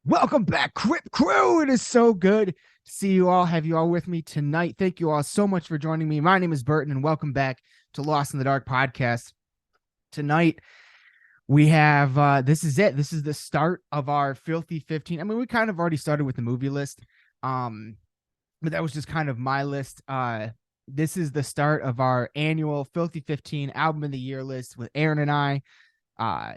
Welcome back, Crip Crew. It is so good to see you all, have you all with me tonight. Thank you all so much for joining me. My name is Burton, and welcome back to Lost in the Dark podcast. Tonight, we have, this is it. This is the start of our Filthy 15. I mean, we kind of already started with the movie list, but that was just kind of my list. This is the start of our annual Filthy 15 Album of the Year list with Aaron and I.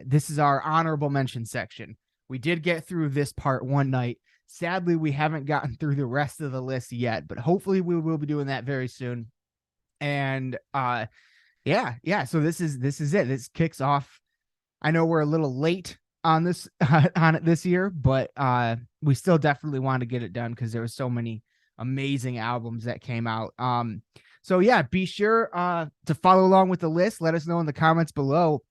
This is our honorable mention section. We did get through this part one night. Sadly, we haven't gotten through the rest of the list yet, but hopefully we will be doing that very soon. And yeah. So this is it. This kicks off. I know we're a little late on this on it this year, but we still definitely want to get it done because there were so many amazing albums that came out. So yeah, be sure to follow along with the list. Let us know in the comments below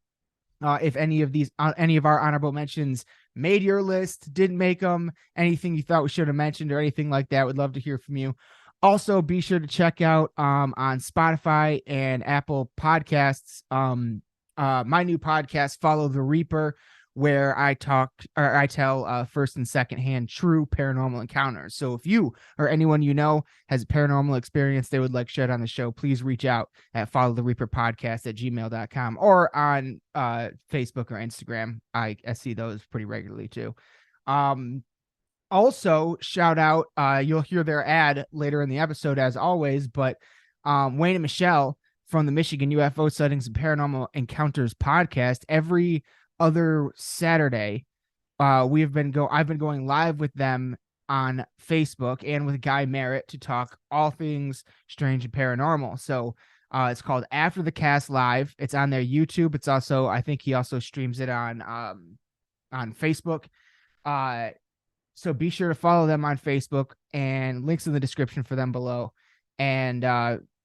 if any of our honorable mentions made your list, didn't make them, anything you thought we should have mentioned or anything like that. Would love to hear from you. Also, be sure to check out on Spotify and Apple Podcasts my new podcast, Follow the Reaper, where I tell first and second hand true paranormal encounters. So if you or anyone you know has a paranormal experience they would like shared on the show, please reach out at followthereaperpodcast@gmail.com or on Facebook or Instagram. I see those pretty regularly too. Also, shout out, you'll hear their ad later in the episode as always, but Wayne and Michelle from the Michigan UFO Sightings and Paranormal Encounters podcast, every other Saturday, I've been going live with them on Facebook and with Guy Merritt to talk all things strange and paranormal. So it's called After the Cast Live. It's on their YouTube. It's also, I think he also streams it on Facebook. So be sure to follow them on Facebook, and links in the description for them below. And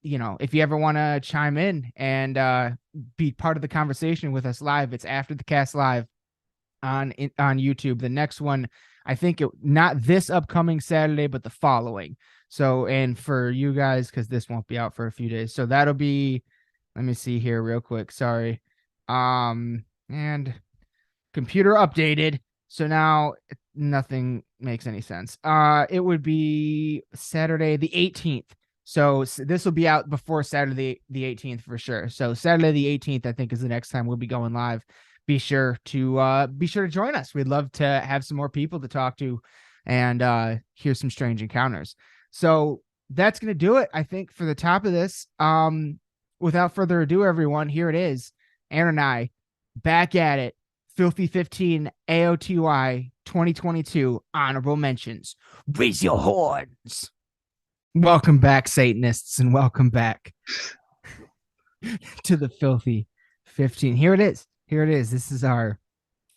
if you ever want to chime in and be part of the conversation with us live, it's After the Cast Live on YouTube. The next one, I think not this upcoming Saturday, but the following. So, and for you guys, because this won't be out for a few days. So that'll be, let me see here real quick. Sorry. And computer updated. So now nothing makes any sense. It would be Saturday the 18th. So this will be out before Saturday the 18th for sure. So Saturday the 18th, I think, is the next time we'll be going live. Be sure to join us. We'd love to have some more people to talk to and hear some strange encounters. So that's going to do it, I think, for the top of this. Without further ado, everyone, here it is. Aaron and I back at it. Filthy 15 AOTY 2022 honorable mentions. Raise your horns. Welcome back, Satanists, and welcome back to the Filthy 15. Here it is. This is our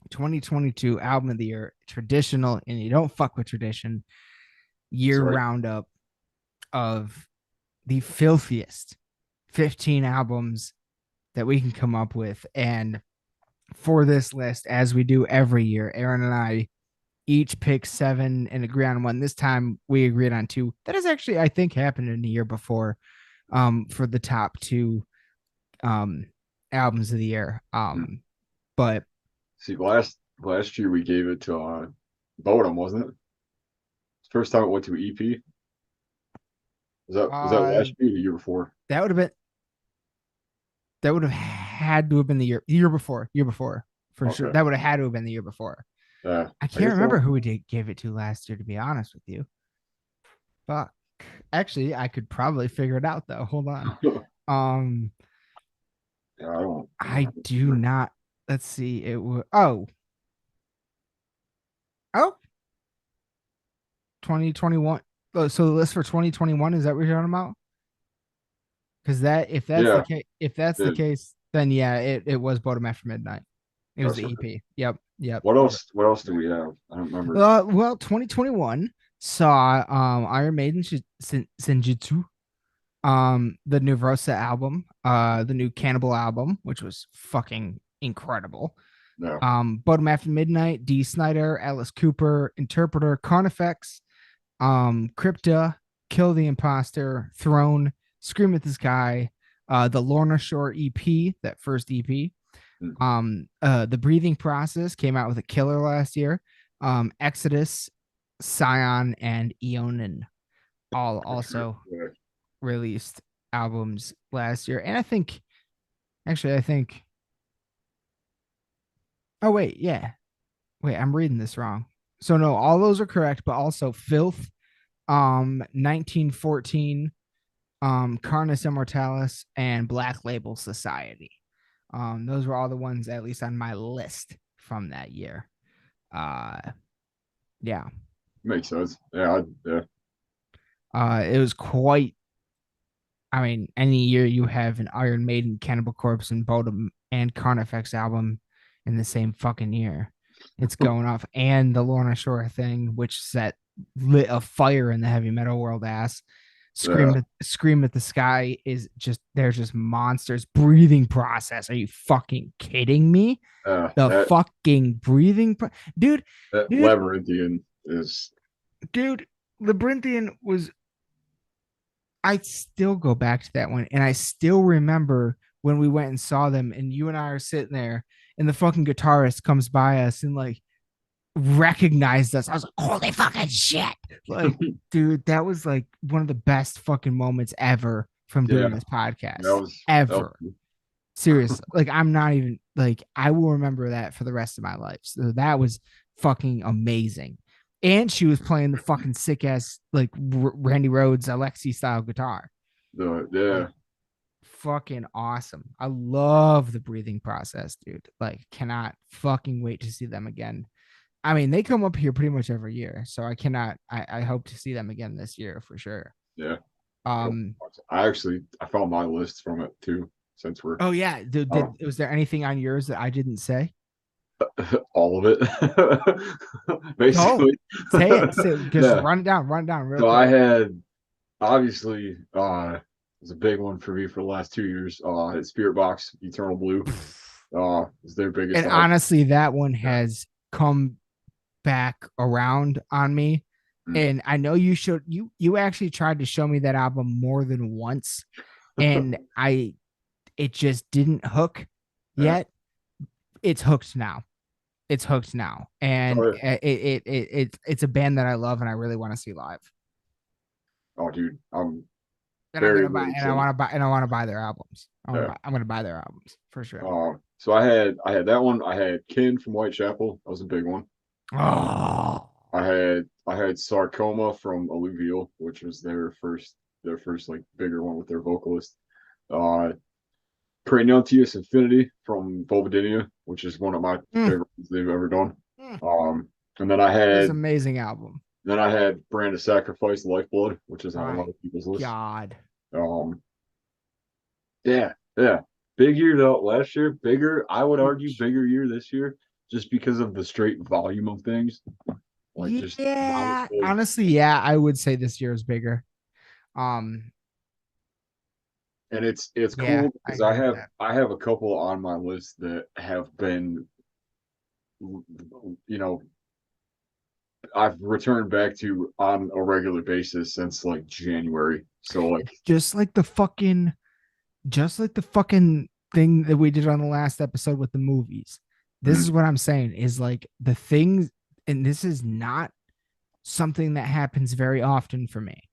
2022 album of the year, traditional, and you don't fuck with tradition, year roundup of the filthiest 15 albums that we can come up with. And for this list, as we do every year, Aaron and I each pick 7 and agree on one. This time we agreed on 2. That has actually, I think, happened in the year before for the top 2 albums of the year. But see, last year we gave it to Bodum, wasn't it? First time it went to EP. Was that last year or the year before? That would have had to have been the year before for sure. That would have had to have been the year before. I can't remember who we gave it to last year, to be honest with you. Fuck. Actually, I could probably figure it out though. Hold on. I do not. Let's see. It was 2021. So the list for 2021, is that what you're talking about? Because if that's the case, then yeah, it was Bottom After Midnight. It was the EP. Yep. What else do we have? I don't remember. Well, 2021 saw Iron Maiden Senjutsu, the new Rosa album, the new Cannibal album, which was fucking incredible. No. Bottom After Midnight, D. Snyder, Alice Cooper, Interpreter, Carnifex, Crypta, Kill the Imposter, Throne, Scream at the Sky, the Lorna Shore EP, that first EP, Mm. The Breathing Process came out with a killer last year. Exodus, Scion, and Eonin all also Yeah. released albums last year. And I think oh wait, yeah. Wait, I'm reading this wrong. So no, all those are correct, but also Filth, 1914, Carnus Immortalis, and Black Label Society. Those were all the ones at least on my list from that year. Uh yeah. Makes sense. Yeah, yeah. It was quite, I mean, any year you have an Iron Maiden, Cannibal Corpse, and Bodom and Carnifex album in the same fucking year, it's going off. And the Lorna Shore thing, which lit a fire in the heavy metal world ass. Yeah. Scream at the Sky is just, they're just monsters. Breathing Process. Are you fucking kidding me? The That fucking dude, that dude, labyrinthian is dude. Labyrinthian was, I still go back to that one, and I still remember when we went and saw them, and you and I are sitting there, and the fucking guitarist comes by us and like recognized us. I was like, holy fucking shit. Like, dude, that was like one of the best fucking moments ever from yeah. doing this podcast. That was Ever. Serious. Like, I'm not even like, I will remember that for the rest of my life. So that was fucking amazing. And she was playing the fucking sick ass like Randy Rhoads Alexi style guitar. yeah. Like, fucking awesome. I love the Breathing Process, dude. Like, cannot fucking wait to see them again. I mean, they come up here pretty much every year, so I hope to see them again this year for sure. Yeah. Um. I found my list from it too, since we're Oh yeah. Did oh, was there anything on yours that I didn't say? all of it. Go Basically. say it. Say it. Just Yeah. run it down. Run it down real So I quick. had obviously it's a big one for me for the last 2 years. Spirit Box, Eternal Blue. Is their biggest And album. honestly, that one Yeah. has come back around on me. Mm. And I know you actually tried to show me that album more than once, and it just didn't hook Yeah. yet. It's hooked now. It's hooked now, and Oh, yeah. it's a band that I love and I really want to see live. Oh, dude, I'm And I'm very, gonna buy very and I excited. want to buy and I want to buy their albums. Yeah. I'm gonna buy their albums for sure. So I had that one. I had Kin from Whitechapel. That was a big one. Oh, I had Sarcoma from Alluvial, which was their first like bigger one with their vocalist. Uh, Praenuntius Infinity from Vulvodynia, which is one of my mm, favorite ones they've ever done. mm. And then I This had amazing album. then I had Brand of Sacrifice, Lifeblood, which is on a lot My of people's list. God. Um, yeah, yeah, big year though. Last year, bigger. I would argue bigger year this year, just because of the straight volume of things. Like just how Yeah, like honestly, yeah, I would say this year is bigger. Um, and it's yeah, cool I because I agree with have that. I have a couple on my list that have been you know I've returned back to on a regular basis since like January. So like Just like the fucking, just like the fucking thing that we did on the last episode with the movies. This mm, is what I'm saying is like the things, and this is not something that happens very often for me,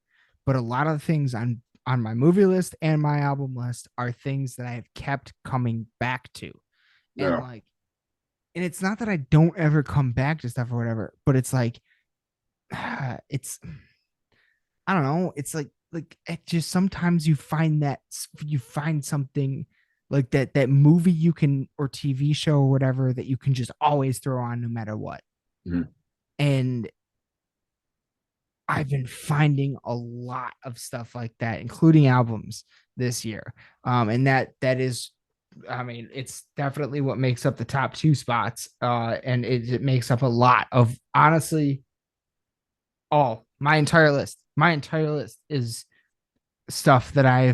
but a lot of things on my movie list and my album list are things that I have kept coming back to. And yeah, like, and it's not that I don't ever come back to stuff or whatever, but it's like it's, I don't know, it's like it just sometimes you find something like that movie you can, or TV show or whatever, that you can just always throw on no matter what. mm, And I've been finding a lot of stuff like that, including albums this year. And that is, I mean, it's definitely what makes up the top two spots. And it makes up a lot of, honestly, all my entire list is stuff that I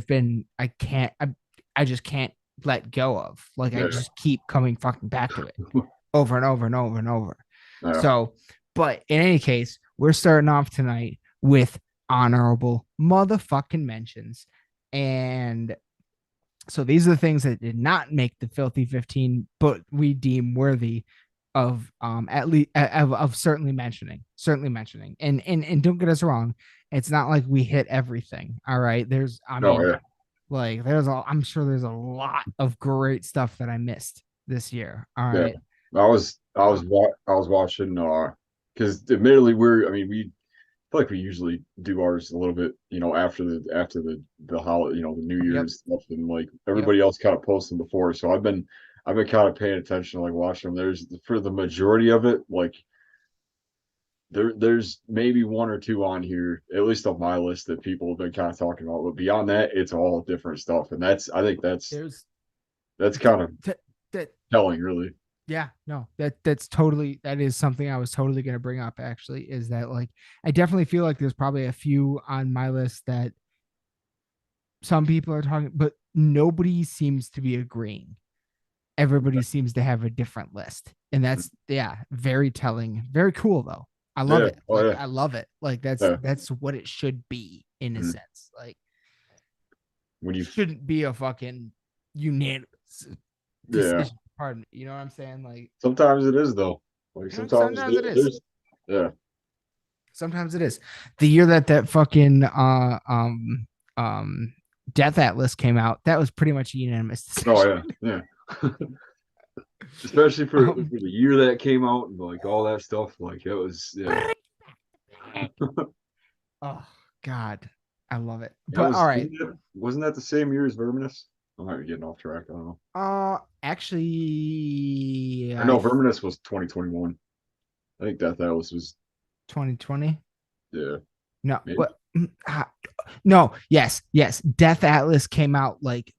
just can't let go of. Like, I yeah, just keep coming fucking back to it over and over and over and over. yeah. So, but in any case, we're starting off tonight with honorable motherfucking mentions. And So these are the things that did not make the filthy 15, but we deem worthy of at least of certainly mentioning. And don't get us wrong, it's not like we hit everything. All right. I Oh mean, yeah, like I'm sure there's a lot of great stuff that I missed this year. All yeah. right. I was watching because admittedly I mean we feel like we usually do ours a little bit, after the holiday, the New Yep. Year's stuff, and like Yep. everybody else kind of posting before. So I've been kind of paying attention, like watching them. There's for the majority of it, like there's maybe one or two on here, at least on my list, that people have been kind of talking about. But beyond that, it's all different stuff, and I think There's that's kind of that that telling, really. yeah, no, that is something I was totally going to bring up actually, is that like I definitely feel like there's probably a few on my list that some people are talking, but nobody seems to be agreeing. Everybody seems to have a different list. And that's yeah, very telling. Very cool though. I love Yeah. it. Oh Like yeah. I love it. Like Yeah. that's what it should be in a Mhm. sense. Like When you shouldn't be a fucking unanimous Yeah. decision. Pardon me. You know what I'm saying? Like, Sometimes it is though. Like you know, sometimes sometimes it is. there's yeah. Sometimes it is. The year that fucking um Death Atlas came out, that was pretty much a unanimous Oh decision. yeah. Yeah. Especially for um, the year that came out and like all that stuff. Like it was yeah. oh God, I love it. That But all was right. wasn't that the same year as Verminus? I might be getting off track. I don't know. Actually, Or no, Verminus was 2021. I think Death Atlas was 2020. yeah, No, maybe. what? No, yes. Death Atlas came out like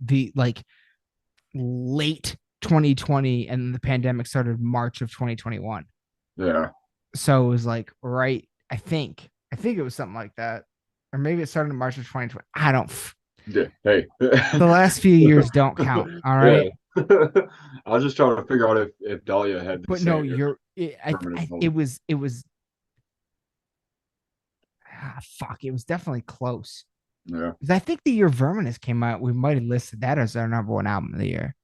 late 2020, and the pandemic started March of 2021. Yeah. So it was like right. I think it was something like that, or maybe it started in March of 2020. I don't. Yeah. Hey. The last few years don't count. All Yeah. right. I was just trying to figure out if Dahlia had the But no, same you're. Verminus It was. Fuck. It was definitely close. Yeah. Because I think the year Verminus came out, we might have listed that as our number one album of the year.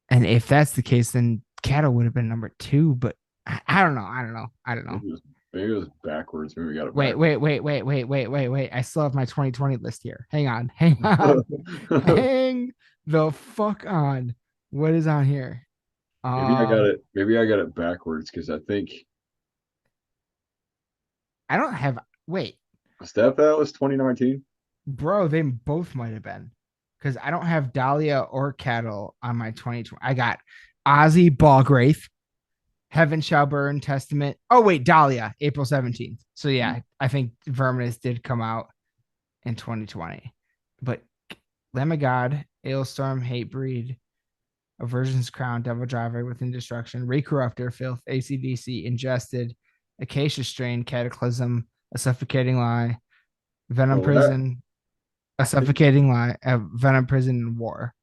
And if that's the case, then Cattle would have been number two. But I don't know. Maybe it was, maybe it was backwards. Maybe we got it Wait, backwards. wait, wait, wait, wait, wait, wait, wait. I still have my 2020 list here. Hang on. Hang on. Hang the fuck on. What is on here? Maybe I got Um, it. Maybe I got it backwards because I think I don't have wait, Step Atlas 2019. bro, they both might have been. Because I don't have Dahlia or Cattle on my 2020. I got Ozzy Ballgraith, Heaven Shall Burn, Testament. Oh, wait, Dahlia, April 17th. So yeah, I think Verminus did come out in 2020. But Lamb of God, Ailstorm, Hatebreed, Aversion's Crown, Devil Driver, Within Destruction, Recorruptor, Filth, ACDC, Ingested, Acacia Strain, Cataclysm, A Suffocating Lie, Venom Oh, that Prison, A I think Suffocating Lie, Venom Prison, and War.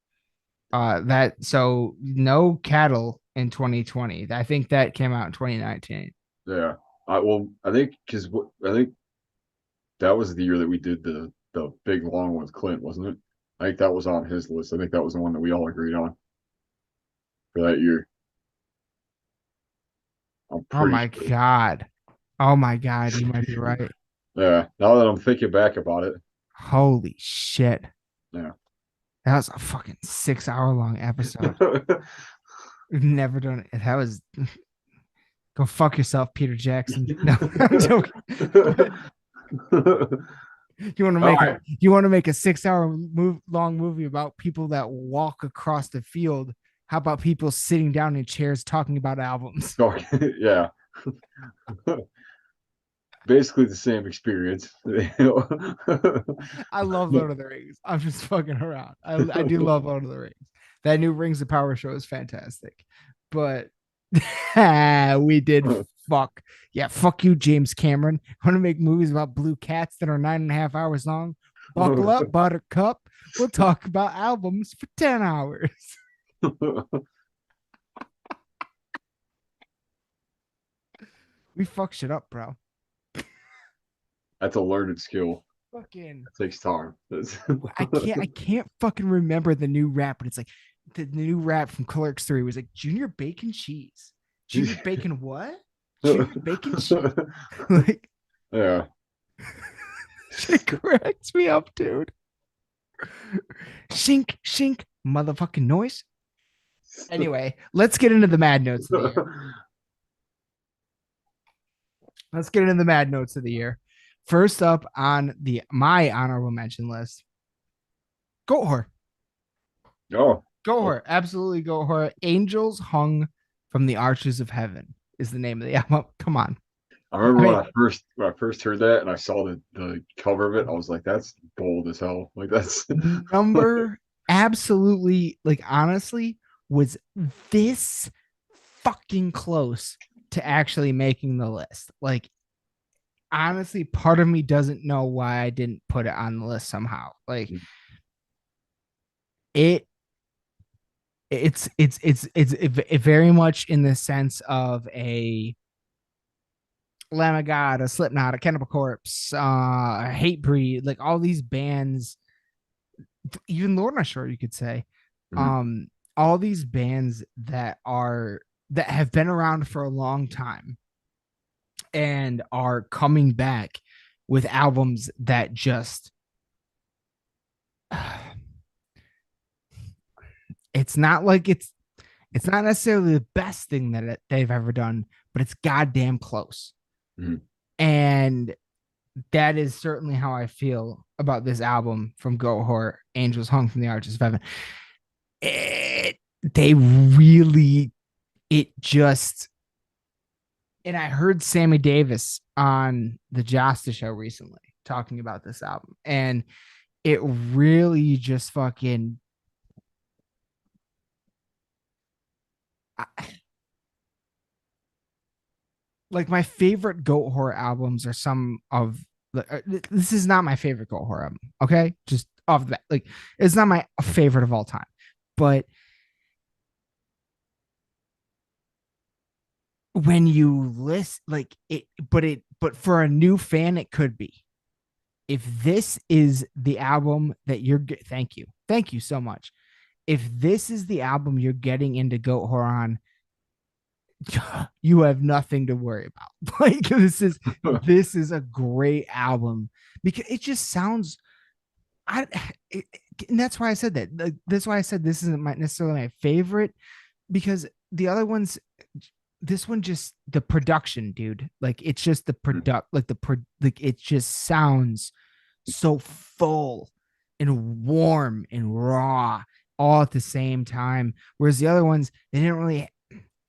That so no Cattle in 2020. I think that came out in 2019. yeah. I think because I think that was the year that we did the big long one with Clint, wasn't it? I think that was on his list. I think that was the one that we all agreed on for that year. I'm Oh pretty my sure. god. Oh my god, you might be right. Yeah. Now that I'm thinking back about it, Holy shit. yeah. That was a fucking 6 hour long episode. We've never done it. That was go fuck yourself, Peter Jackson. No, I'm joking. But All right. you want to make a 6 hour long movie about people that walk across the field. How about people sitting down in chairs talking about albums? Yeah. Basically the same experience. I love Lord of the Rings. I'm just fucking around. I do love Lord of the Rings. That new Rings of Power show is fantastic. But we did fuck. Yeah, fuck you, James Cameron. Want to make movies about blue cats that are 9.5 hours long? Buckle up, Buttercup. We'll talk about albums for 10 hours. We fuck shit up, bro. That's a learned skill. fucking It takes time. I can't fucking remember the new rap, but it's like the new rap from Clerks 3 was like Junior Bacon Cheese. Junior Bacon what? Junior Bacon Cheese. Like Yeah. shit cracks me up, dude. Shink, shink, motherfucking noise. Anyway, let's get into the mad notes of the year. Let's get into the mad notes of the year. First up on the my honorable mention list, Goat Whore. Oh, Goat Whore. Absolutely Goat Whore. Angels Hung from the Arches of Heaven is the name of the album. Come on. I remember I when mean, I first heard that and I saw the cover of it, I was like, that's bold as hell. Like that's number absolutely, like, honestly, was this fucking close to actually making the list. Like, honestly, part of me doesn't know why I didn't put it on the list somehow. Like, it it's very much in the sense of a Lamb of God, a Slipknot, a Cannibal Corpse, a Hatebreed, like all these bands, even Lorna Shore, you could say, Mhm. um, all these bands that have been around for a long time and are coming back with albums that just it's not like it's not necessarily the best thing that they've ever done, but it's goddamn close. Mhm. And that is certainly how I feel about this album from Goat Whore, Angels Hung from the Arches of Heaven. It, they really, it just, and I heard Sammy Davis on the Josta show recently talking about this album, and it really just fucking, like my favorite Goat Whore albums are some of this is not my favorite Goat Whore album. Okay, just off the bat, like it's not my favorite of all time, but when you list like but for a new fan, it could be. If this is the album that thank you so much. If this is the album you're getting into Goat Whore on, you have nothing to worry about. Like this is a great album because it just sounds. I it, and that's why I said that. Like, that's why I said this isn't necessarily my favorite because the other ones. This one just the production, dude. Like it's just the product, like it just sounds so full and warm and raw all at the same time. Whereas the other ones, they didn't really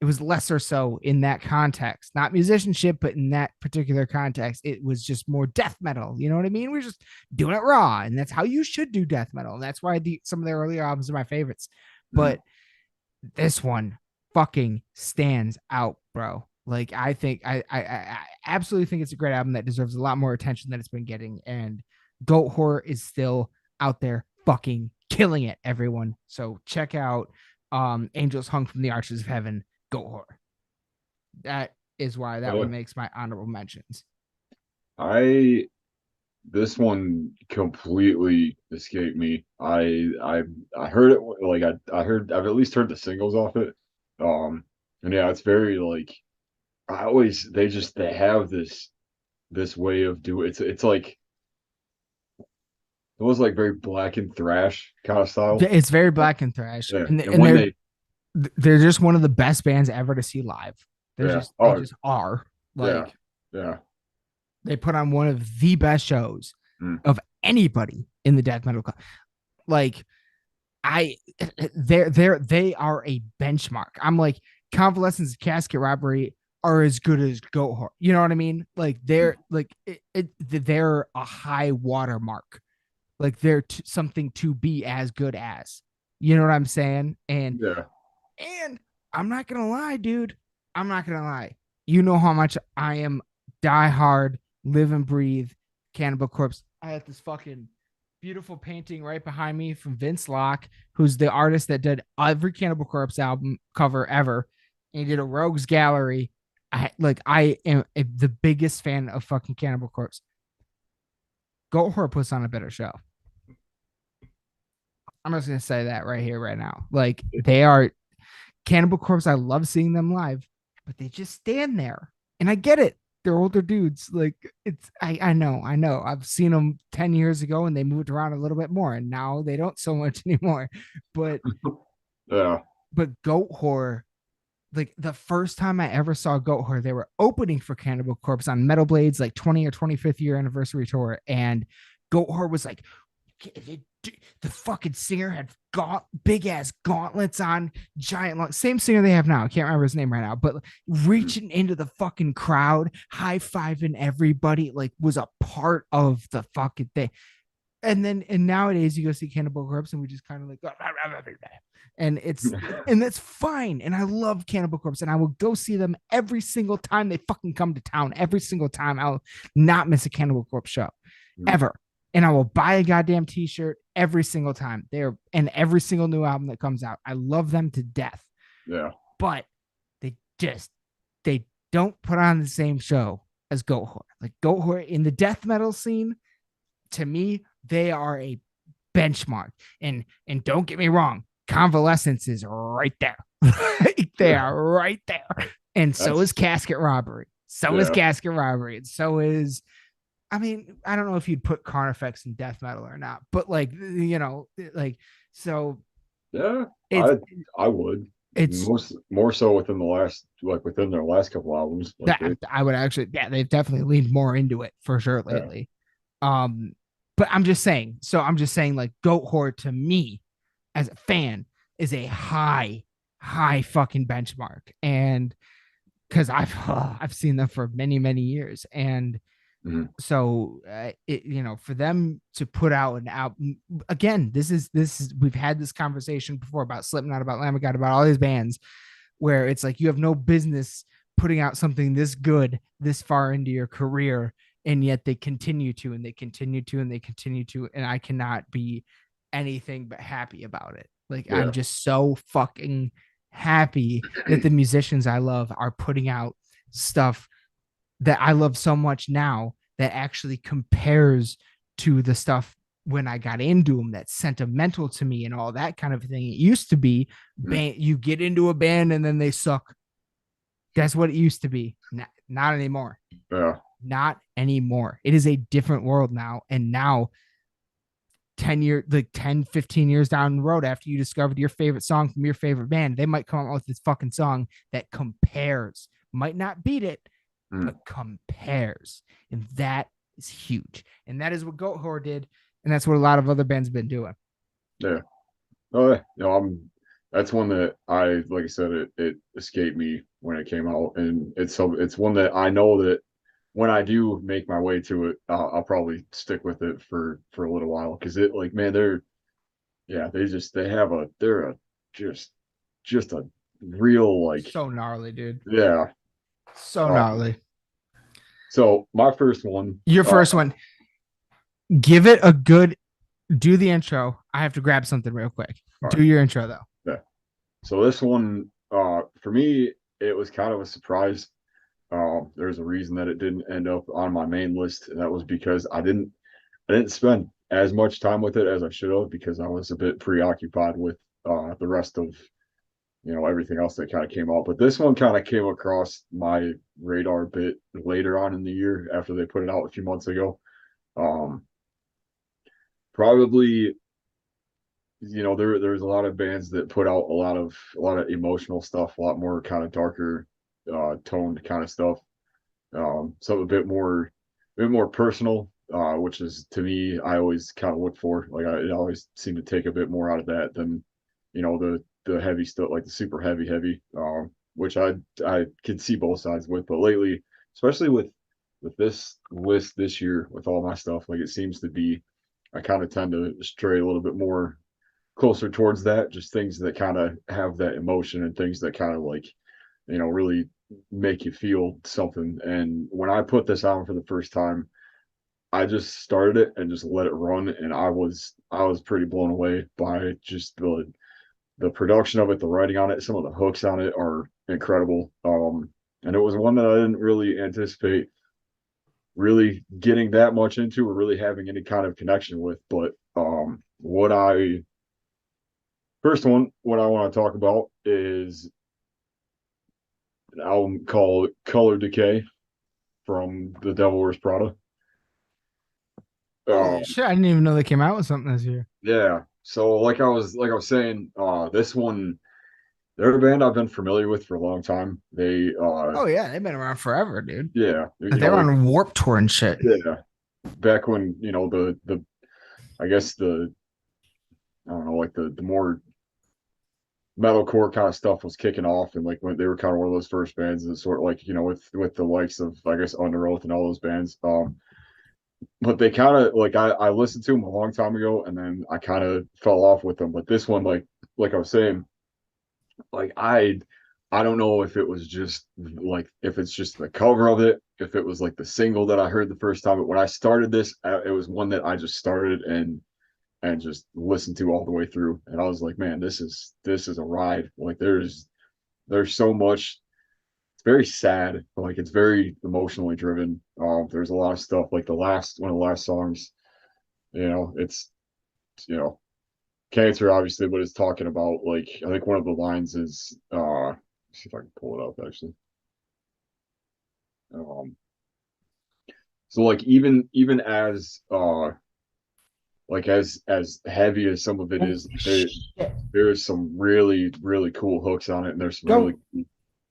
it was lesser so in that context, not musicianship, but in that particular context, it was just more death metal. You know what I mean? We're just doing it raw, and that's how you should do death metal. And that's why some of their earlier albums are my favorites. But this one fucking stands out, bro. Like I think I absolutely think it's a great album that deserves a lot more attention than it's been getting. And Goat Whore is still out there fucking killing it, everyone. So check out Angels Hung from the Arches of Heaven, Goat Whore. That is why that one makes my honorable mentions. I this one completely escaped me. I heard it like I've at least heard the singles off it. And yeah, it's very like I always they have this way of doing it's like it was like very black and thrash kind of style. It's very black and thrash, Yeah, and and when they're just one of the best bands ever to see live. yeah, They oh just are. yeah, Like yeah, they put on one of the best shows mm, of anybody in the death metal. Like I, they are a benchmark. I'm like Convalescence, Casket Robbery are as good as Goat Whore. You know what I mean? Like mm, they're a high watermark. Like they're something to be as good as. You know what I'm saying? yeah, And I'm not gonna lie, dude. I'm not gonna lie. You know how much I am die hard, live and breathe Cannibal Corpse. I have this fucking beautiful painting right behind me from Vince Locke, who's the artist that did every Cannibal Corpse album cover ever. And he did a Rogues Gallery. I am the biggest fan of fucking Cannibal Corpse. Goat Whore puts on a better show. I'm just gonna say that right here, right now. Like they are Cannibal Corpse. I love seeing them live, but they just stand there, and I get it. They're older dudes. Like it's, I know, I know. I've seen them 10 years ago, and they moved around a little bit more, and now they don't so much anymore. But Yeah. Goat Whore, like the first time I ever saw Goat Whore, they were opening for Cannibal Corpse on Metal Blade's like 20 or 25th year anniversary tour, and Goat Whore was like, the fucking singer had big ass gauntlets on, giant long, same singer they have now. I can't remember his name right now, but reaching into the fucking crowd, high fiving everybody, like was a part of the fucking thing. And nowadays you go see Cannibal Corpse and we just kind of like, and it's and that's fine. And I love Cannibal Corpse and I will go see them every single time they fucking come to town. Every single time I'll not miss a Cannibal Corpse show ever. And I will buy a goddamn t-shirt every single time and every single new album that comes out. I love them to death. Yeah. But they don't put on the same show as Goat Whore. Like Goat Whore in the death metal scene, to me, they are a benchmark. And don't get me wrong, Convalescence is right there. They are right there. And so is Casket Robbery. So is Casket Robbery. And so is, I mean, I don't know if you'd put Carnifex in death metal or not, but like, like, so. Yeah, I would. It's more so within their last couple albums. Like I would actually, they've definitely leaned more into it for sure lately. But I'm just saying, like Goat Whore to me as a fan is a high fucking benchmark. And because I've seen them for many years. And so for them to put out an album again, this is we've had this conversation before about Slipknot, about Lamb of God, about all these bands where it's like you have no business putting out something this good this far into your career, and yet they continue to and they continue to and they continue to, and I cannot be anything but happy about it. Like I'm just so fucking happy that the musicians I love are putting out stuff that I love so much now that actually compares to the stuff when I got into them that's sentimental to me and all that kind of thing. It used to be you get into a band and then they suck. That's what it used to be. Not anymore. Yeah. Not anymore. It is a different world now. And now 10, 15 years down the road, after you discovered your favorite song from your favorite band, they might come out with this fucking song that compares, might not beat it, but compares. And that is huge. And that is what Goat Whore did. And that's what a lot of other bands have been doing. Yeah. Oh, that's one that like I said, it escaped me when it came out. And it's one that I know that when I do make my way to it, I'll probably stick with it for a little while. Cause they're just a real, like, so gnarly, dude. Yeah. So gnarly. So my first one. Your first one. Give it a good. Do the intro. I have to grab something real quick. Do your intro though. Yeah. So this one, for me, it was kind of a surprise. There's a reason that it didn't end up on my main list, and that was because I didn't spend as much time with it as I should have, because I was a bit preoccupied with the rest of everything else that kind of came out. But this one kind of came across my radar a bit later on in the year after they put it out a few months ago. Probably, there's a lot of bands that put out a lot of emotional stuff, a lot more kind of darker toned kind of stuff, so a bit more personal, which is, to me, I always kind of look for. Like I always seem to take a bit more out of that than the heavy stuff, like the super heavy, which I could see both sides with. But lately, especially with this list this year, with all my stuff, like it seems to be, I kind of tend to stray a little bit more closer towards that, just things that kind of have that emotion and things that kind of like, really make you feel something. And when I put this on for the first time, I just started it and just let it run, and I was pretty blown away by just the production of it, the writing on it. Some of the hooks on it are incredible. And it was one that I didn't really anticipate really getting that much into or really having any kind of connection with. But what I first one, what I want to talk about is an album called Color Decay from The Devil Wears Prada. Holy Um, shit! I didn't even know they came out with something this year. yeah. So like I was saying, this one they're a band I've been familiar with for a long time. They Oh yeah, they've been around forever, dude. yeah, you They were know, on Warp Tour and shit. yeah, back when, the I guess the I don't know, like the more metalcore kind of stuff was kicking off, and like when they were kind of one of those first bands that sort of like, with the likes of, I guess, Under Oath and all those bands. But they kind of like, I listened to them a long time ago, and then I kind of fell off with them. But this one, like I was saying, like I don't know if it was just like, if it's just the cover of it, if it was like the single that I heard the first time. But when I started this, it was one that I just started and just listened to all the way through, and I was like, man, this is a ride. Like there's so much. It's very sad, but like it's very emotionally driven. There's a lot of stuff, like the last one of the last songs. It's you know cancer, obviously, but it's talking about, like, I think one of the lines is, let's see if I can pull it up actually. Um, so like, even as like as heavy as some of it Holy is, shit! there's some really really cool hooks on it, and there's some really Go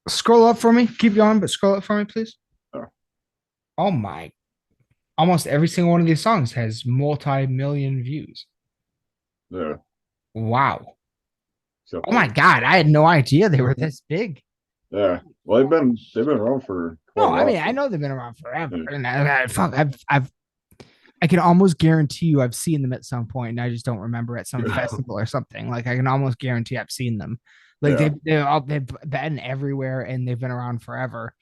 scroll up for me. Keep going, but scroll up for me, please. uh, Oh my! Almost every single one of these songs has multi-million views. yeah, Wow! except Oh my for god! I had no idea they were this big. yeah. Well, they've been around for quite No, a I while. mean I know they've been around forever, Yeah. and fuck, I can almost guarantee you I've seen them at some point, and I just don't remember at some festival or something. Like I can almost guarantee I've seen them. Like Yeah. they've been everywhere and they've been around forever.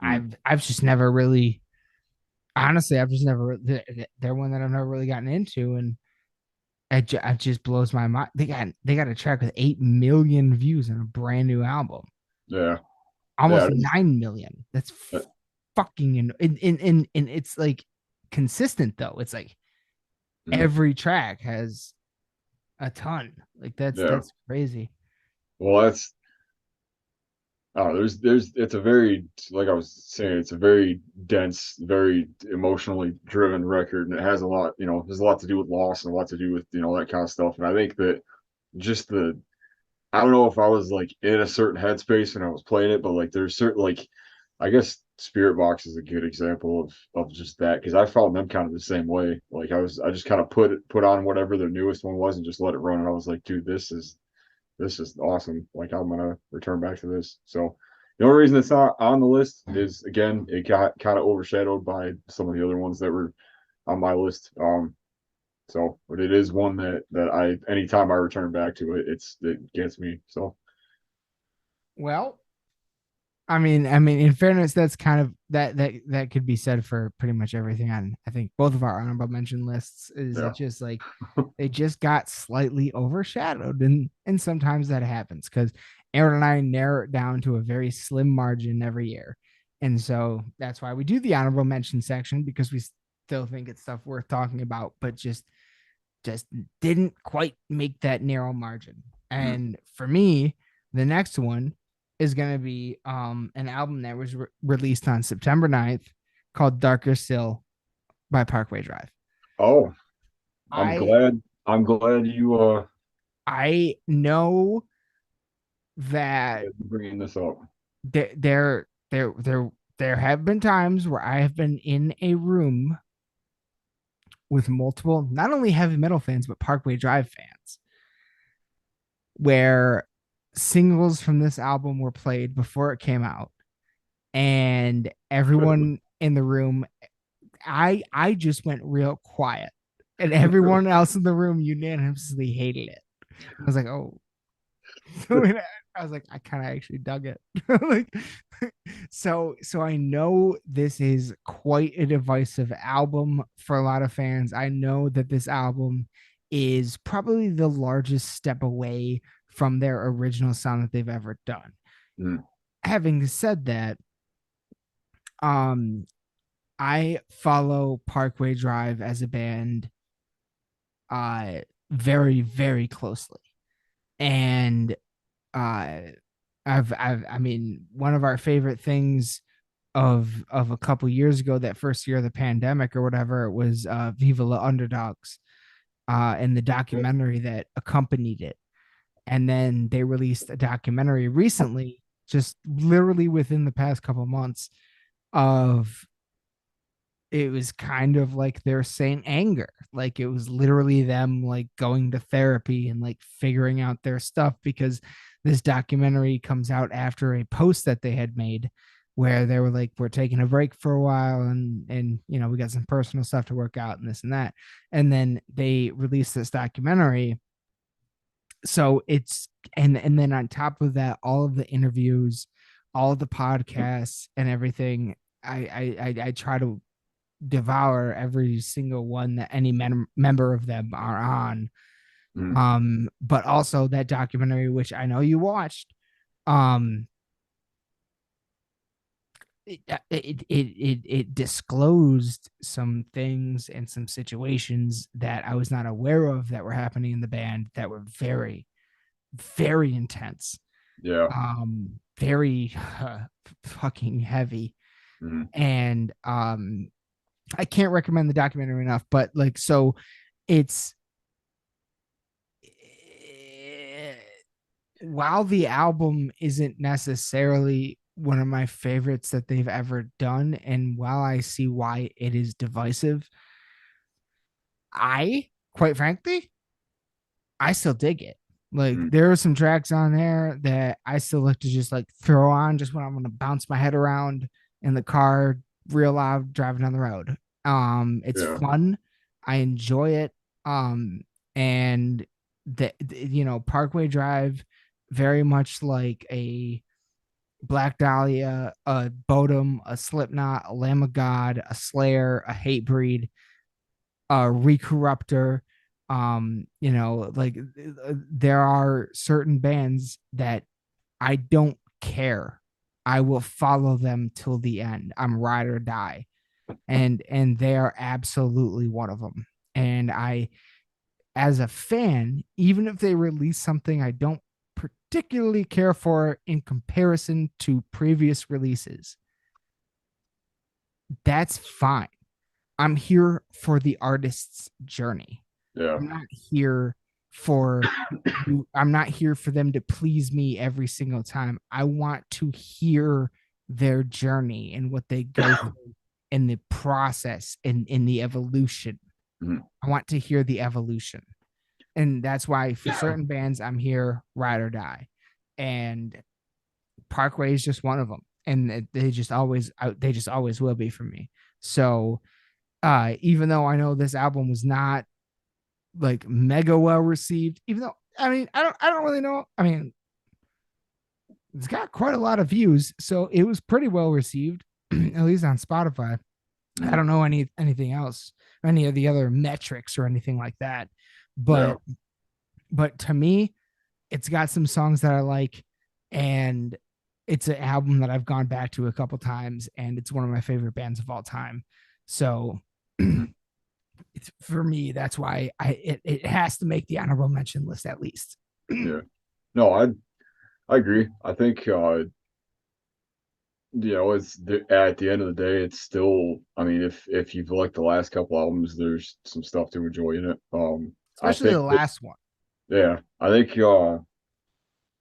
Mm. I've just never really, honestly, I've just never. They're one that I've never really gotten into, and it just blows my mind. They got a track with 8 million views on a brand new album, Yeah. Yeah. almost 9 million. That's Uh, fucking in it's like consistent though. It's like mm. every track has a ton. Like Yeah. that's crazy. Well, that's there's it's a very, like I was saying, it's a very dense, very emotionally driven record, and it has a lot, there's a lot to do with loss and a lot to do with, that kind of stuff. And I think that just I don't know if I was like in a certain headspace when I was playing it, but like there's certain, like, I guess Spirit Box is a good example of just that, because I felt them kind of the same way. Like I just kind of put on whatever their newest one was and just let it run, and I was like, dude, this is awesome. Like, I'm gonna return back to this. So the only reason it's not on the list is, again, it got kind of overshadowed by some of the other ones that were on my list. But it is one that I, anytime I return back to it, it gets me. So Well, I mean, in fairness, that's kind of that could be said for pretty much everything on I think both of our honorable mention lists. Is yeah. it just like they just got slightly overshadowed, and sometimes that happens because Aaron and I narrow it down to a very slim margin every year, and so that's why we do the honorable mention section because we still think it's stuff worth talking about, but just didn't quite make that narrow margin. Mm. And for me, the next one is going to be an album that was released on September 9th called Darker Still by Parkway Drive. Oh, I'm I glad. I'm glad you I know that bringing this up. there have been times where I have been in a room with multiple not only heavy metal fans but Parkway Drive fans where singles from this album were played before it came out and everyone in the room I just went real quiet and everyone else in the room unanimously hated it. I was like, oh. So I was like, I kind of actually dug it. Like, so I know this is quite a divisive album for a lot of fans. I know that this album is probably the largest step away from their original sound that they've ever done. Mm. Having said that, um, I follow Parkway Drive as a band very, very closely. And uh I mean, one of our favorite things of a couple years ago, that first year of the pandemic or whatever, it was Viva la Underdogs, and the documentary that accompanied it. And then they released a documentary recently, just literally within the past couple months, of it was kind of like they're saying anger, like it was literally them like going to therapy and like figuring out their stuff, because this documentary comes out after a post that they had made where they were like, we're taking a break for a while, and you know, we got some personal stuff to work out and this and that. And then they released this documentary. So it's, and then on top of that, all of the interviews, all of the podcasts and everything, I try to devour every single one that any member of them are on. Mm. But also that documentary, which I know you watched, um, it disclosed some things and some situations that I was not aware of that were happening in the band that were very, very intense, Yeah. very fucking heavy. Mm. And I can't recommend the documentary enough, but like, so it's, while the album isn't necessarily one of my favorites that they've ever done, and while I see why it is divisive, I, quite frankly, I still dig it. Like, Mm. there are some tracks on there that I still like to just like throw on just when I'm gonna bounce my head around in the car real loud driving down the road. It's Yeah. fun. I enjoy it. Um, and you know, Parkway Drive, very much like a Black Dahlia, a Bodum, a Slipknot, a Lamb of God, a Slayer, a Hatebreed, Recorruptor. You know, like there are certain bands that I don't care. I will follow them till the end. I'm ride or die. And they are absolutely one of them. And I, as a fan, even if they release something I don't particularly care for in comparison to previous releases, that's fine. I'm here for the artist's journey. Yeah. I'm not here for I'm not here for them to please me every single time. I want to hear their journey and what they go through in the process and in the evolution. Mm. I want to hear the evolution. And that's why for certain bands I'm here ride or die. And Parkway is just one of them. And they just always will be for me. So even though I know this album was not like mega well received, even though I mean I don't really know. I mean, it's got quite a lot of views, so it was pretty well received, at least on Spotify. I Mm. don't know anything else, any of the other metrics or anything like that. Yeah. But to me, it's got some songs that I like, and it's an album that I've gone back to a couple times, and it's one of my favorite bands of all time. So Mm. for me, that's why it has to make the honorable mention list at least. Yeah. No, I agree. I think at the end of the day, it's still. I mean, if you've liked the last couple albums, there's some stuff to enjoy in it. I Especially think the that, last one. yeah, I think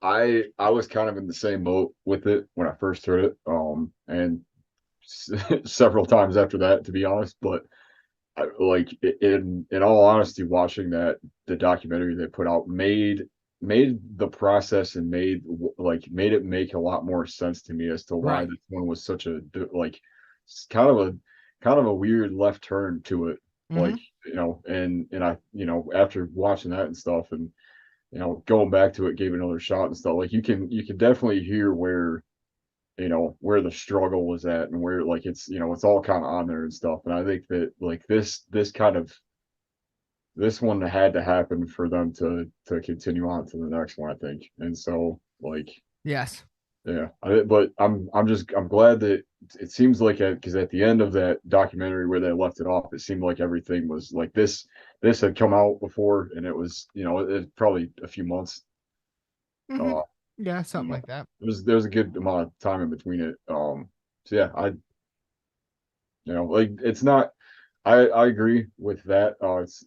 I was kind of in the same boat with it when I first heard it. And several times after that, to be honest. But like in all honesty, watching the documentary they put out made the process and made it make a lot more sense to me as to why Right. this one was such a like kind of a kind of a weird left turn to it. Mm-hmm. Like, and I, after watching that and stuff, and going back to it, gave it another shot and stuff. Like, you can definitely hear where the struggle was at, and where, like, it's all kind of on there and stuff. And I think that, like, this one had to happen for them to continue on to the next one, I think. And so, like, Yes. Yeah, but I'm glad that it seems like because at the end of that documentary where they left it off, it seemed like everything was like this had come out before, and it was probably a few months. Hmm. Uh, Yeah, something like that. there was a good amount of time in between it. So yeah, like it's not. I agree with that.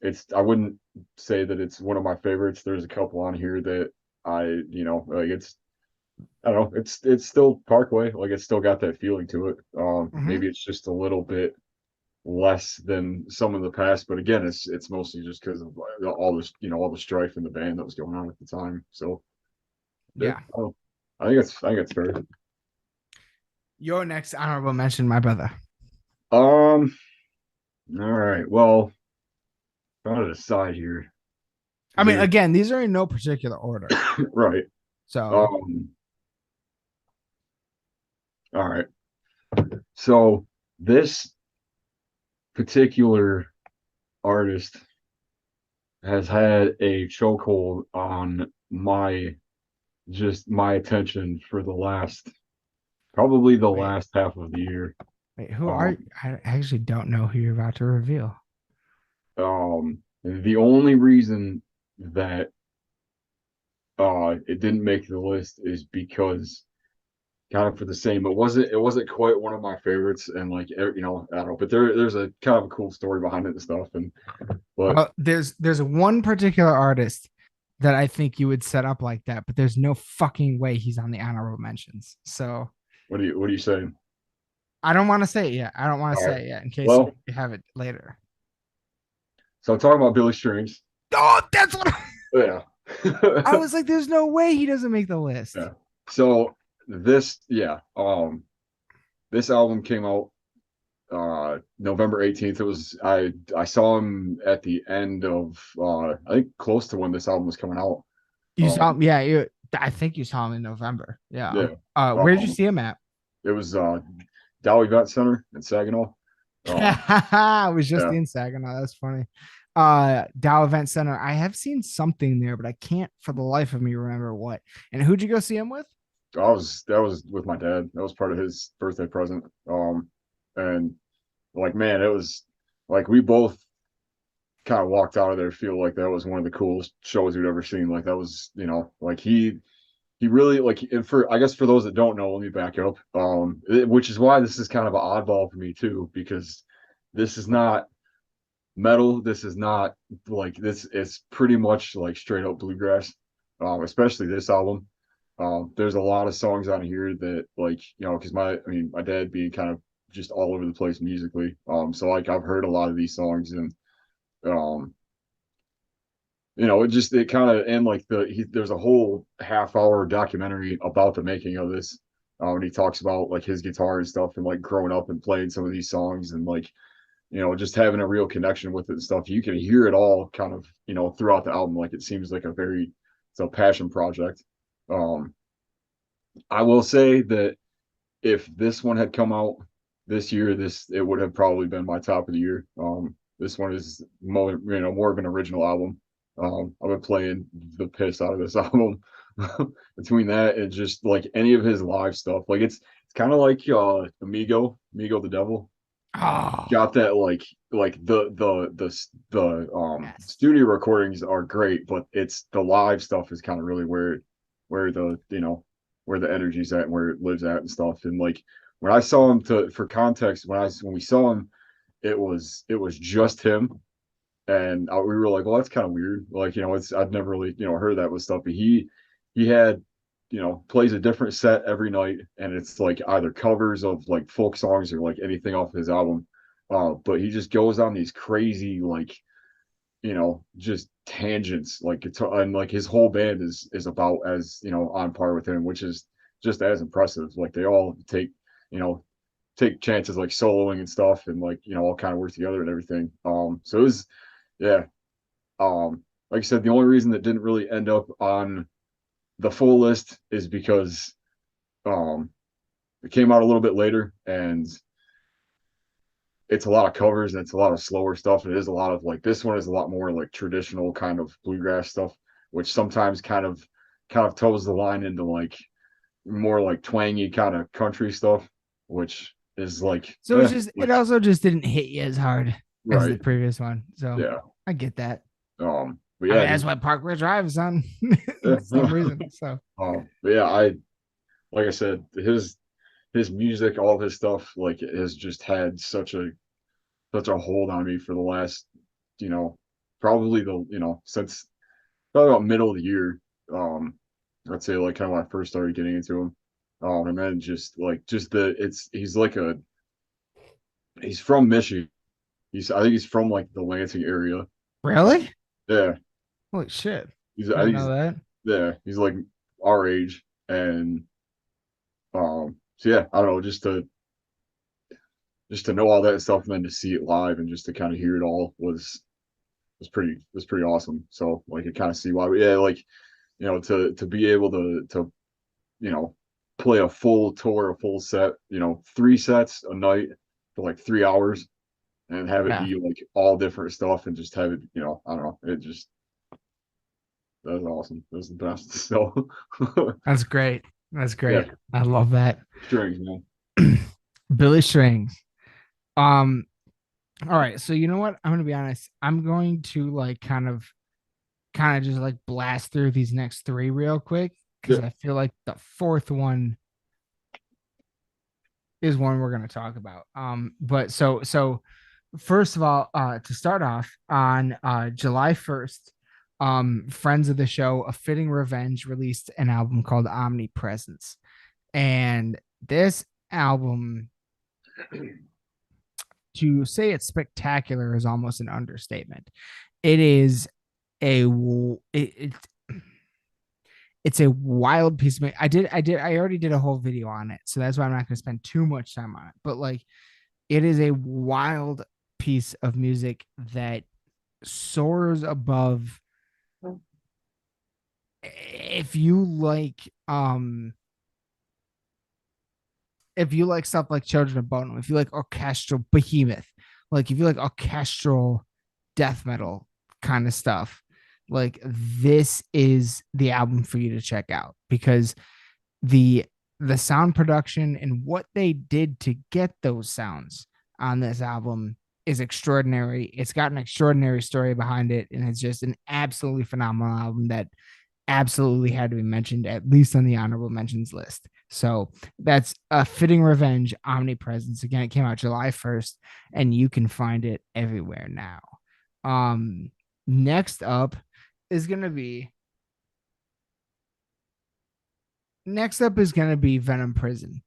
It's I wouldn't say that it's one of my favorites. There's a couple on here that like I don't know. It's still Parkway. Like it's still got that feeling to it. Hmm. Maybe it's just a little bit less than some of the past, but again, it's mostly just because of all this, all the strife in the band that was going on at the time. So yeah, Yeah. I think it's fair. Your next honorable mention, my brother. Um. All right. Well, trying to decide here. I mean, There. again, these are in no particular order. Right. So, Um. All right. So this particular artist has had a chokehold on my attention for probably the wait, last half of the year. wait, who are Um, you? I actually don't know who you're about to reveal. the only reason that it didn't make the list is because kind of for the same. It wasn't quite one of my favorites, and like I don't know, but there's a kind of a cool story behind it and stuff, and but There's one particular artist that I think you would set up like that, but there's no fucking way he's on the honorable mentions. So what are you saying? I don't want to say it yet. I don't want to All right. say it yet in case you Well, have it later. so I'm talking about Billy Strings. Oh, that's what Yeah. I was like. There's no way he doesn't make the list. Yeah. So yeah, this album came out November 18th. I saw him at the end of I think close to when this album was coming out. You saw Um him, yeah. I think you saw him in November. Yeah. yeah. Where did you Um see him at? it was Dow Event Center in Saginaw. Um I was just yeah. in Saginaw. That's funny. Dow Event Center. I have seen something there, but I can't for the life of me remember what. And who'd you go see him with? That was with my dad. That was part of his birthday present. And like man, it was like we both kind of walked out of there feel like that was one of the coolest shows we'd ever seen. Like that was, like he really like and for I guess for those that don't know, let me back up. Which is why this is kind of an oddball for me too, because this is not metal. This is not like this. It's pretty much like straight up bluegrass. Especially this album. There's a lot of songs on here that like because my dad being kind of just all over the place musically. So like I've heard a lot of these songs and um it kind of and like there's a whole half-hour documentary about the making of this. And he talks about like his guitar and stuff and like growing up and playing some of these songs and like just having a real connection with it and stuff. You can hear it all kind of throughout the album. Like it seems like it's a passion project. um I will say that if this one had come out this year, this it would have probably been my top of the year. This one is more of an original album. I've been playing the piss out of this album. Between that and just like any of his live stuff, like it's kind of like Amigo the Devil. Oh, Got that like the yes. studio recordings are great, but it's the live stuff is kind of really where the where the energy's at and where it lives at and stuff. And like when I saw him to for context, when we saw him, it was just him. And we were like, well, that's kind of weird. Like, it's I've never really, heard that with stuff. But he had, plays a different set every night, and it's like either covers of like folk songs or like anything off his album. But he just goes on these crazy like, just tangents. Like it's and like his whole band is about as on par with him, which is just as impressive. Like they all you know, take chances like soloing and stuff, and like all kind of work together and everything. So it was yeah. Like I said, the only reason that didn't really end up on the full list is because um it came out a little bit later and it's a lot of covers and it's a lot of slower stuff. It is a lot of like this one is a lot more like traditional kind of bluegrass stuff, which sometimes kind of toes the line into like more like twangy kind of country stuff, which is like, So it's just it which also just didn't hit you as hard as the right, previous one. So yeah. I get that. But I mean, yeah, that's his what Parkway Drive is on yeah. for some reason. So But yeah, I like I said, his music, all his stuff, like it has just had such a hold on me for the last, you know, probably since probably about middle of the year. Um, I'd say like kind of when I first started getting into him. And then just the it's he's from Michigan. I think he's from like the Lansing area. really, Yeah, holy shit, I didn't think know he's that. yeah, he's like our age. And so yeah, I don't know, just to know all that stuff and then to see it live and just to kind of hear it all was pretty awesome. So like I kind of see why yeah, like to be able to you know play a full tour, a full set, 3 sets a night for like 3 hours and have it Yeah, be like all different stuff and just have it, I don't know, it just that's awesome. That's the best. So that's great. That's yeah, great. I love that. strings, man. Billy Strings. Um, all right, so you know what? I'm gonna be honest. I'm going to like kind of just like blast through these next three real quick because Yeah, I feel like the fourth one is one we're gonna talk about. But so first of all, to start off on July 1st, friends of the show, A Fitting Revenge released an album called Omnipresence. And this album, to say it's spectacular is almost an understatement. It is a it, it's a wild piece of music. I already did a whole video on it, so that's why I'm not going to spend too much time on it. But like, it is a wild piece of music that soars above. If you like, if you like stuff like Children of Bodom, if you like orchestral behemoth, like if you like orchestral death metal kind of stuff, like this is the album for you to check out because the the sound production and what they did to get those sounds on this album is extraordinary. It's got an extraordinary story behind it, and it's just an absolutely phenomenal album that absolutely had to be mentioned, at least on the honorable mentions list. So that's A Fitting Revenge, Omnipresence. Again, it came out July 1st, and you can find it everywhere now. Um, next up is gonna be Venom Prison.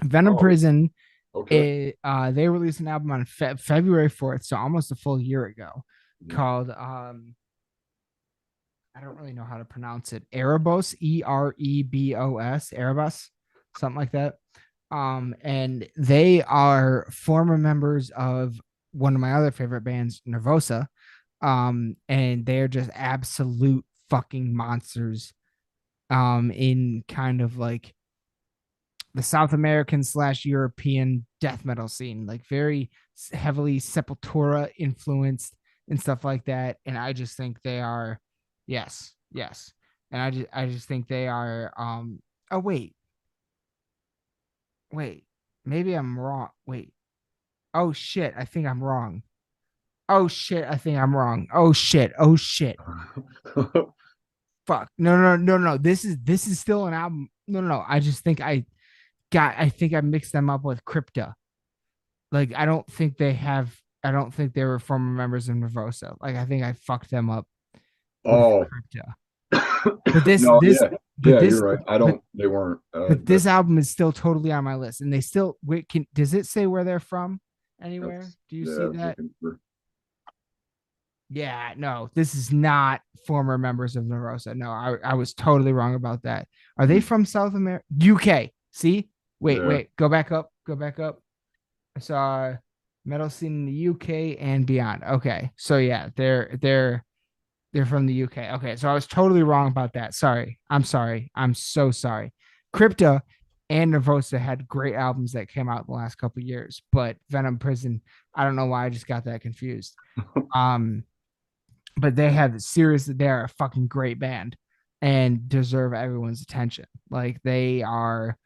Venom oh, Prison. okay. They released an album on February 4th, so almost a full year ago, Mhm. called I don't really know how to pronounce it. Erebos, Erebos, Erebus, something like that. And they are former members of one of my other favorite bands, Nervosa. And they're just absolute fucking monsters. In kind of like the South American slash European death metal scene, like very heavily Sepultura influenced and stuff like that. And I just think they are, yes, yes. And I just think they are. Oh wait, maybe I'm wrong. Wait. Oh shit, I think I'm wrong. Oh shit, I think I'm wrong. Oh shit. Oh shit. Fuck. No. This is still an album. No. I just think I think I mixed them up with Crypta. Like I don't think they were former members of Nervosa. Like I think I fucked them up with Oh, Crypta. But this no, this yeah, but yeah, you're this right. I but don't. They weren't. but this That's album is still totally on my list. And they still wait, can does it say where they're from anywhere? that's Do you yeah. see I was that? looking for. Yeah, no, this is not former members of Nervosa. No, I was totally wrong about that. Are they Hmm, from South America? UK. See? yeah. Wait, go back up. Go back up. I saw metal scene in the UK and beyond. Okay. So yeah, they're from the UK. Okay. So I was totally wrong about that. Sorry. I'm sorry. I'm so sorry. Crypta and Nervosa had great albums that came out in the last couple of years, but Venom Prison, I don't know why I just got that confused. Um, but they have seriously, they're a fucking great band. and deserve everyone's attention. Like they are,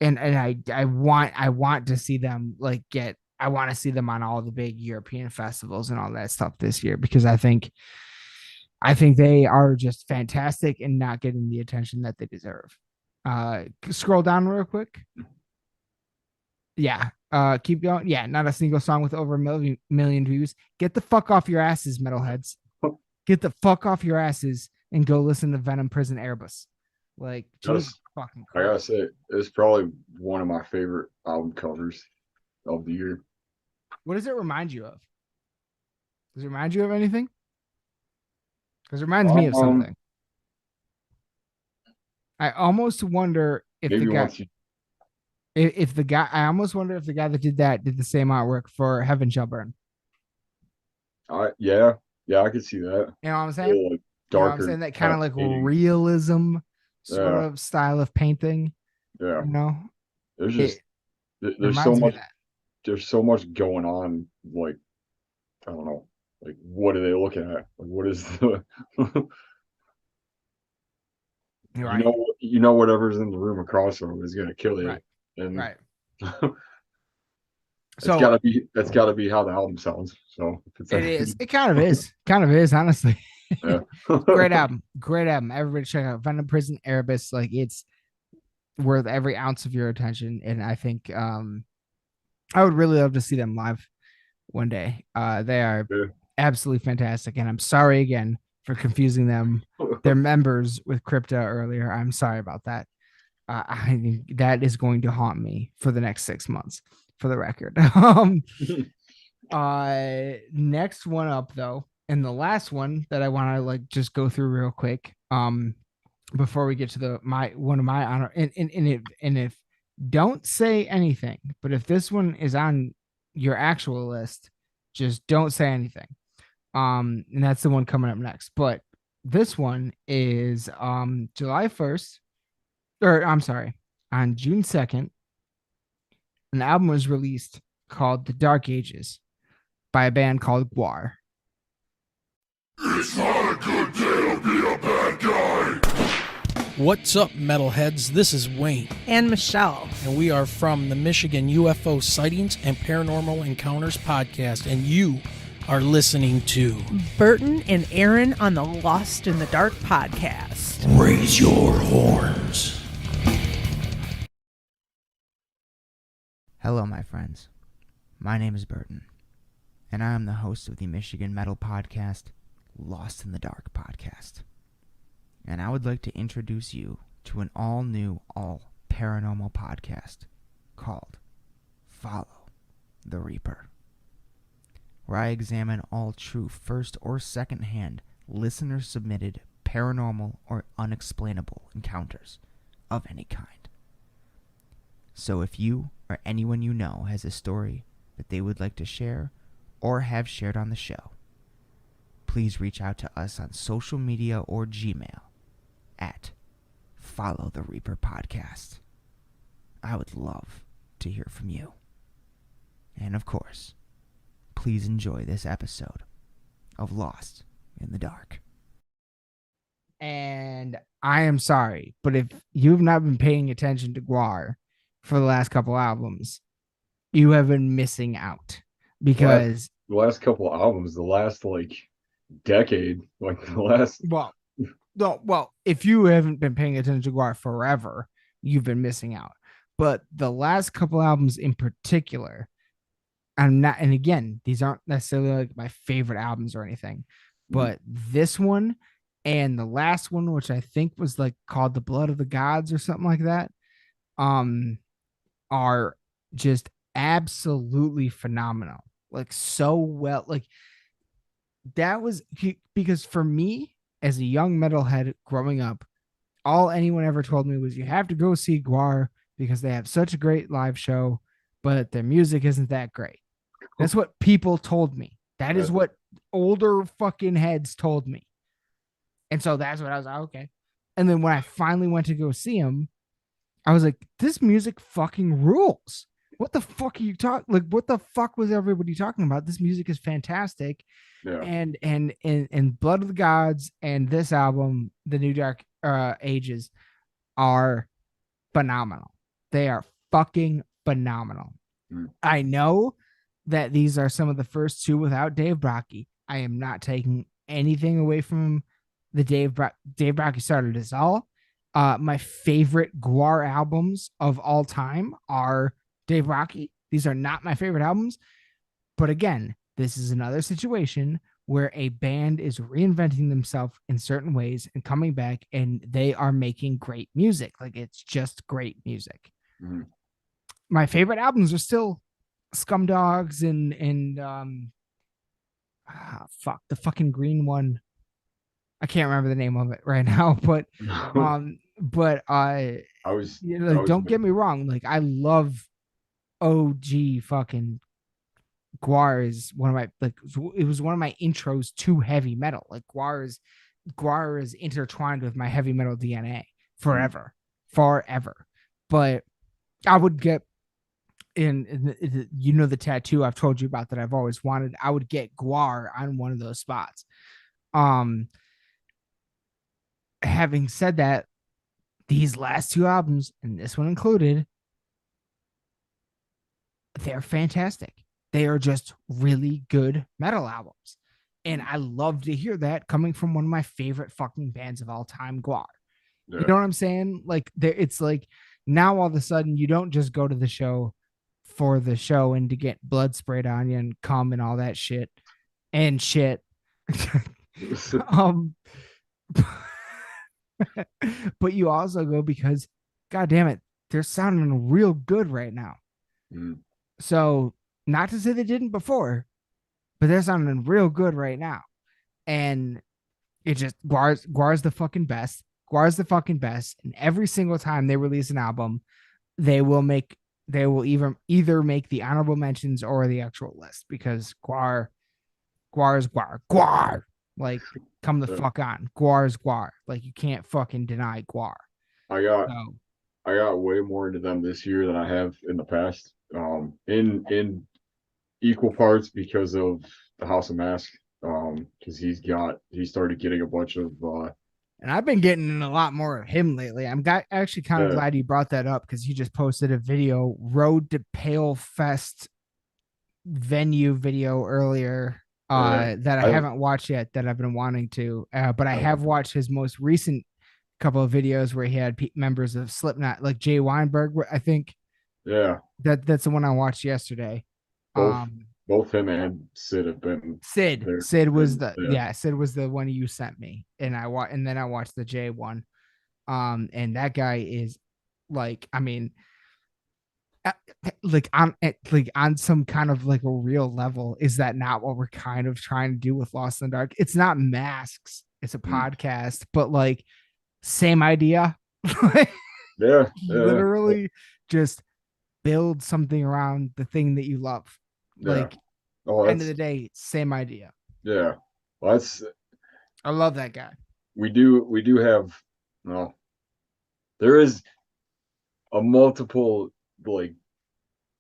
and I want to see them like get. I want to see them on all the big European festivals and all that stuff this year because I think they are just fantastic and not getting the attention that they deserve. Scroll down real quick. Yeah. Keep going. Yeah, not a single song with over a million views. Get the fuck off your asses, metalheads. Get the fuck off your asses and go listen to Venom Prison Airbus. Like, Jesus fucking I gotta Christ. say, it's probably one of my favorite album covers of the year. What does it remind you of? Does it remind you of anything? Because it reminds me of Um, something. I almost wonder if the maybe guy once you, if the guy I almost wonder if the guy that did that did the same artwork for Heaven Shall Burn. yeah, yeah, I could see that. You know what I'm A saying? little like You know what I'm darker saying? That kind kind of of like painting. realism sort Yeah, of style of painting. yeah. You know, There's it, just it there's so reminds me of much that. there's so much going on. Like I don't know, like what are they looking at? Like what is the You're right, whatever's in the room across from them is gonna kill you, right, and right. it's So gotta be how the album sounds. So if it's it is. anything, It kind of is. Honestly, yeah, great album, great album. Everybody check out Venom Prison Erebus. Like it's worth every ounce of your attention, and I think I would really love to see them live one day. They are yeah. absolutely fantastic, and I'm sorry again for confusing them, their members with Crypta earlier. I'm sorry about that. I think that is going to haunt me for the next 6 months, for the record. Next one up though, and the last one that I want to like just go through real quick. Before we get to the my one of my honor and if don't say anything, but if this one is on your actual list, just don't say anything. And that's the one coming up next. But this one is July 1st, or I'm sorry, on June 2nd, an album was released called The Dark Ages by a band called Guar. It's not a good day to be a bad guy. What's up, metalheads? This is Wayne, And Michelle. and we are from the Michigan UFO Sightings and Paranormal Encounters podcast, and you are listening to Burton and Aaron on the Lost in the Dark podcast. Raise your horns. Hello, my friends. My name is Burton, and I am the host of the Michigan metal podcast, Lost in the Dark podcast. And I would like to introduce you to an all-new, all-paranormal podcast called Follow the Reaper, where I examine all true first or second-hand listener-submitted paranormal or unexplainable encounters of any kind. So if you or anyone you know has a story that they would like to share or have shared on the show, please reach out to us on social media or Gmail at Follow the Reaper Podcast. I would love to hear from you. And of course, please enjoy this episode of Lost in the Dark. And I am sorry, but if you've not been paying attention to Guar for the last couple albums, you have been missing out because The last couple of albums, the last like decade, like the last. well, if you haven't been paying attention to Guar forever, you've been missing out. But the last couple albums in particular, I'm not, and again, these aren't necessarily like my favorite albums or anything, but this one and the last one, which I think was like called The Blood of the Gods or something like that, are just absolutely phenomenal. Like so well, like that was because for me as a young metalhead growing up, all anyone ever told me was you have to go see Guar because they have such a great live show, but their music isn't that great. That's what people told me. That is what older fucking heads told me. And so that's what I was like, okay. And then when I finally went to go see him, I was like, this music fucking rules. What the fuck are you talking? Like, what the fuck was everybody talking about? This music is fantastic. Yeah. And Blood of the Gods and this album, The New Dark ages are phenomenal. They are fucking phenomenal. I know that these are some of the first two without Dave Brockie. I am not taking anything away from the Dave Brockie started this all. My favorite Guar albums of all time are Dave Brockie. These are not my favorite albums, but again, this is another situation where a band is reinventing themselves in certain ways and coming back, and they are making great music. Like, it's just great music. Mm-hmm. My favorite albums are still Scum Dogs and the fucking green one. I can't remember the name of it right now, but I was don't get me wrong, like I love OG fucking Guar is one of my it was one of my intros to heavy metal. Like Guar is intertwined with my heavy metal DNA forever. But I would get in the tattoo I've told you about that I've always wanted. I would get Guar on one of those spots. Having said that, these last two albums, and this one included, they're fantastic. They are just really good metal albums. And I love to hear that coming from one of my favorite fucking bands of all time, Guar. Yeah. You know what I'm saying? Like, it's like now all of a sudden you don't just go to the show for the show and to get blood sprayed on you and cum and all that shit. But you also go because, God damn it, they're sounding real good right now. So, not to say they didn't before, but they're sounding real good right now. And it just, Guar's the fucking best. Guar's the fucking best. And every single time they release an album, they will either make the honorable mentions or the actual list, because Guar is Guar. Like, come the fuck on. Guar is Guar. Like, you can't fucking deny Guar. I got way more into them this year than I have in the past. In equal parts because of the House of Mask. Because he started getting a bunch of and I've been getting in a lot more of him lately. I'm actually kind of glad you brought that up, because he just posted a video, Road to Pale Fest venue video earlier. That I haven't watched yet, that I've been wanting to, but I have watched his most recent couple of videos where he had members of Slipknot, like Jay Weinberg, I think. Yeah, that's the one I watched yesterday. Both him and Sid have been. Sid was the one you sent me, and then I watched the Jay one, and that guy is like, I mean, on some kind of like a real level, is that not what we're kind of trying to do with Lost in the Dark? It's not masks, it's a podcast, but like, same idea. Literally just build something around the thing that you love. Like, end of the day, same idea. Yeah, well, I love that guy. We do have, well, there is a multiple, like,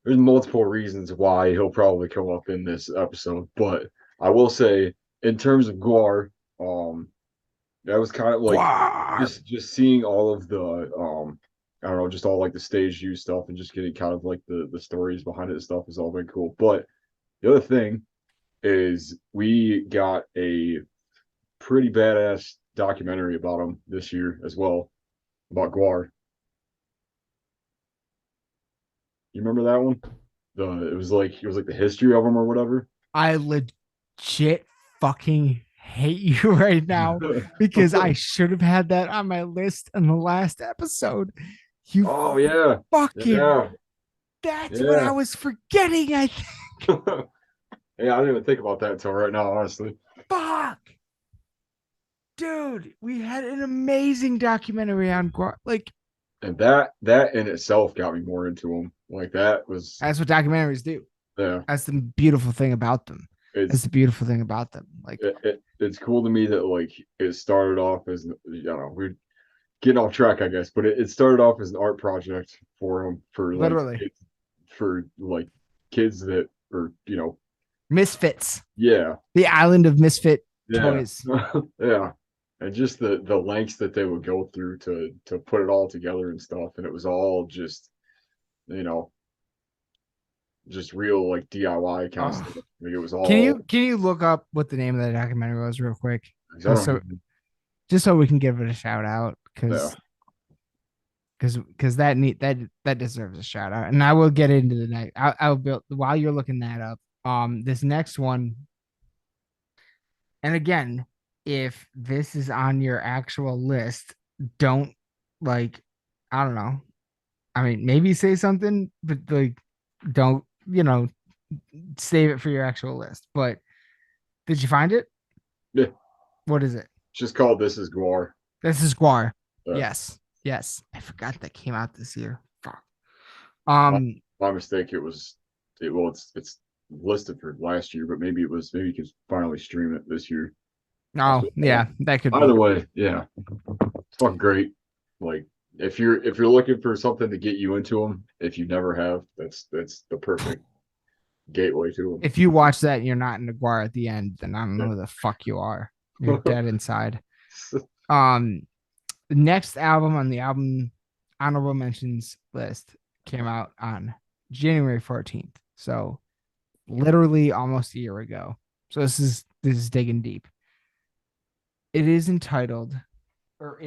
there's multiple reasons why he'll probably come up in this episode, but I will say, in terms of Guar, that was kind of like just seeing all of the I don't know, just all like the stage use stuff and just getting kind of like the stories behind it and stuff has all been cool. But the other thing is we got a pretty badass documentary about him this year as well, about Guar. You remember that one? It was like the history of him or whatever. I legit fucking hate you right now, because I should have had that on my list in the last episode. That's what I was forgetting, I think. Yeah, I didn't even think about that until right now, honestly. Fuck. Dude, we had an amazing documentary on Guar. Like, and that in itself got me more into him. Like, that's what documentaries do. Yeah. That's the beautiful thing about them. Like, it's cool to me that, like, it started off as, you know, we're getting off track, I guess, but it started off as an art project for him, for like, literally for like kids that are, you know, misfits. Yeah. The island of misfit toys. Yeah. and just the lengths that they would go through to put it all together and stuff, and it was all just, you know, just real like DIY kind of Oh. stuff. Like it was Can all. you look up what the name of the documentary was real quick? 'Cause I don't So even- just so we can give it a shout out, yeah. because that deserves a shout out. And I will get into the next. I'll build while you're looking that up. This next one, and again, if this is on your actual list, don't like, I don't know. I mean, maybe say something, but like, don't, save it for your actual list. But did you find it? Yeah. What is it? It's just called This Is Guar. This is Guar. Yeah. Yes. I forgot that came out this year. Fuck. My mistake. It's listed for last year, but maybe you can finally stream it this year. Oh yeah, that could Either be. way, yeah, it's fucking great. Like if you're looking for something to get you into them, if you never have, that's the perfect gateway to them. If you watch that and you're not in the Guar at the end, then I don't know who the fuck you are. You're dead inside. The next album on the album honorable mentions list came out on January 14th. So literally almost a year ago. So this is digging deep. It is entitled. What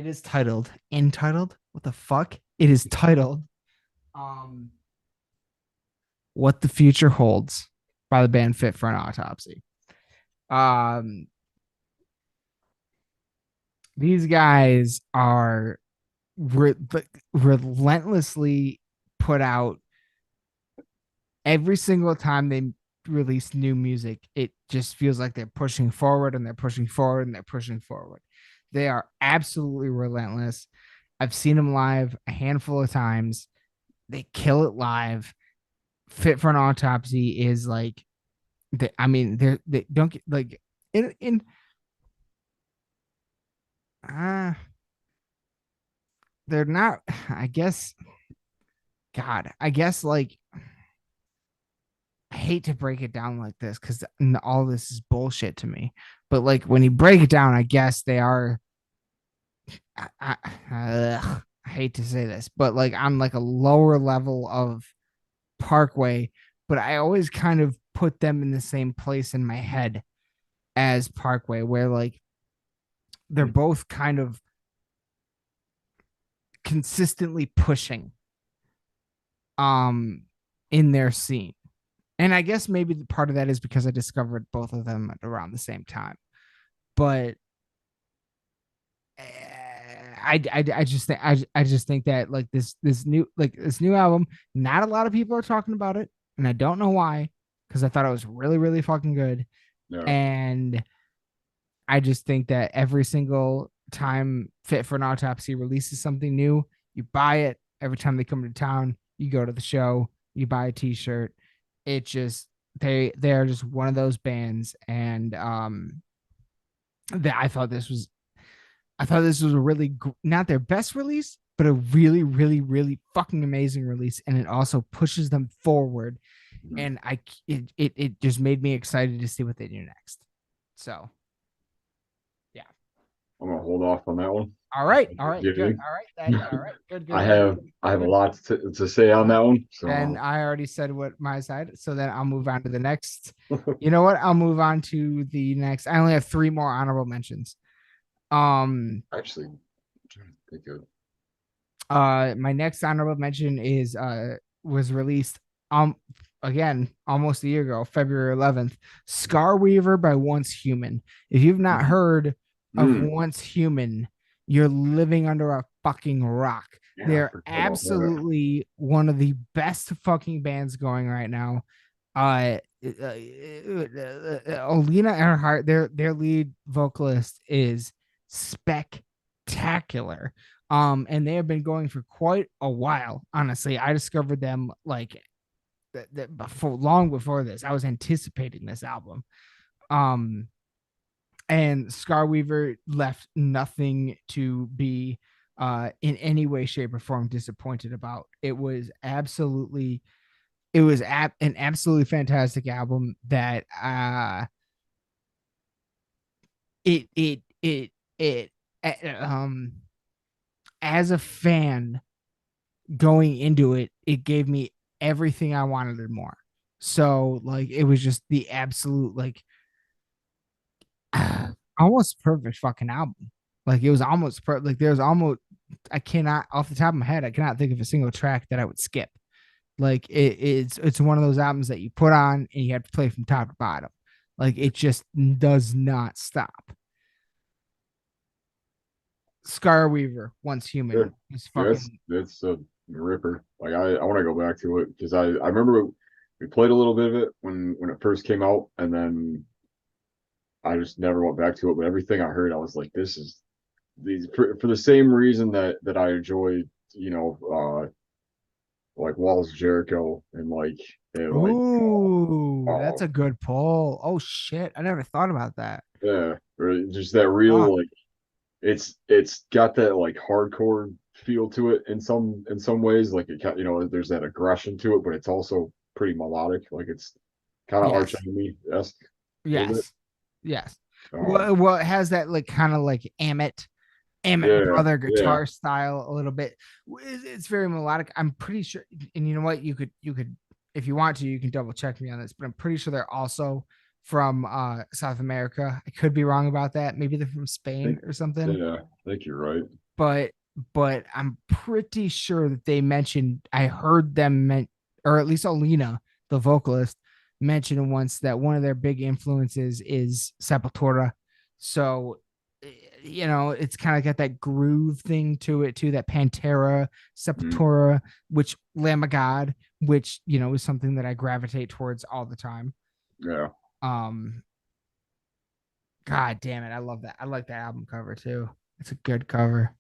the fuck? It is titled What the Future Holds by the band Fit for an Autopsy. These guys are relentlessly put out every single time they release new music. It just feels like they're pushing forward and they're pushing forward and they're pushing forward. They are absolutely relentless. I've seen them live a handful of times. They kill it live. Fit for an Autopsy is like, they don't get like in they're not, I guess, like, I hate to break it down like this because all this is bullshit to me. But like when you break it down, I guess they are. I hate to say this, but like on like a lower level of Parkway, but I always kind of put them in the same place in my head as Parkway, where like they're both kind of consistently pushing in their scene. And I guess maybe part of that is because I discovered both of them around the same time. But I just think that like this new album, not a lot of people are talking about it, and I don't know why, because I thought it was really, really fucking good. No. And I just think that every single time Fit for an Autopsy releases something new, you buy it. Every time they come to town, you go to the show, you buy a t-shirt. It just they are just one of those bands, and that I thought this was a really not their best release, but a really, really, really fucking amazing release, and it also pushes them forward. And it just made me excited to see what they do next. So yeah, I'm gonna hold off on that one. all right, good, all right, good. I have a lot to say on that one. So And I already said what my side, so then I'll move on to the next. You know what? I'll move on to the next. I only have 3 more honorable mentions. Actually, I'm trying to think of. My next honorable mention is was released again almost a year ago, February 11th. Scar Weaver by Once Human. If you've not heard of Once Human, you're living under a fucking rock. Yeah, They're absolutely one of the best fucking bands going right now. Olena Earhart, their lead vocalist, is spectacular. And they have been going for quite a while. Honestly, I discovered them like long before this. I was anticipating this album. And Scar Weaver left nothing to be in any way, shape, or form disappointed about. It was an absolutely fantastic album that it as a fan going into it, it gave me everything I wanted and more. So like it was just the absolute like almost perfect fucking album. Like it was almost like there's almost I cannot off the top of my head I cannot think of a single track that I would skip. Like it's one of those albums that you put on and you have to play from top to bottom. Like it just does not stop. Scar Weaver, Once Yeah, Human, is yeah, fucking that's a ripper. Like I want to go back to it because I remember we played a little bit of it when it first came out, and then I just never went back to it. But everything I heard, I was like, this is these for the same reason that I enjoyed, like Walls of Jericho and ooh, that's oh a good pull. Oh shit, I never thought about that. yeah, or just that Ah, real like it's got that like hardcore feel to it in some ways. Like there's that aggression to it, but it's also pretty melodic. Like it's kind of Arch yes, Enemy-esque a little bit. yes, yes. Um, Well, it has that like kind of like Amit yeah, brother yeah. guitar style a little bit. It's very melodic. I'm pretty sure, and you know what? You could if you want to, you can double check me on this, but I'm pretty sure they're also from South America. I could be wrong about that. Maybe they're from I Spain think or something. yeah, I think you're right. But I'm pretty sure that they mentioned I heard them or at least Alina, the vocalist, mentioned once that one of their big influences is Sepultura. So it's kind of got that groove thing to it too, that Pantera, Mhm. Sepultura, which Lamb of God, which is something that I gravitate towards all the time. Yeah, Um, God damn it, I love that. I like that album cover too. It's a good cover.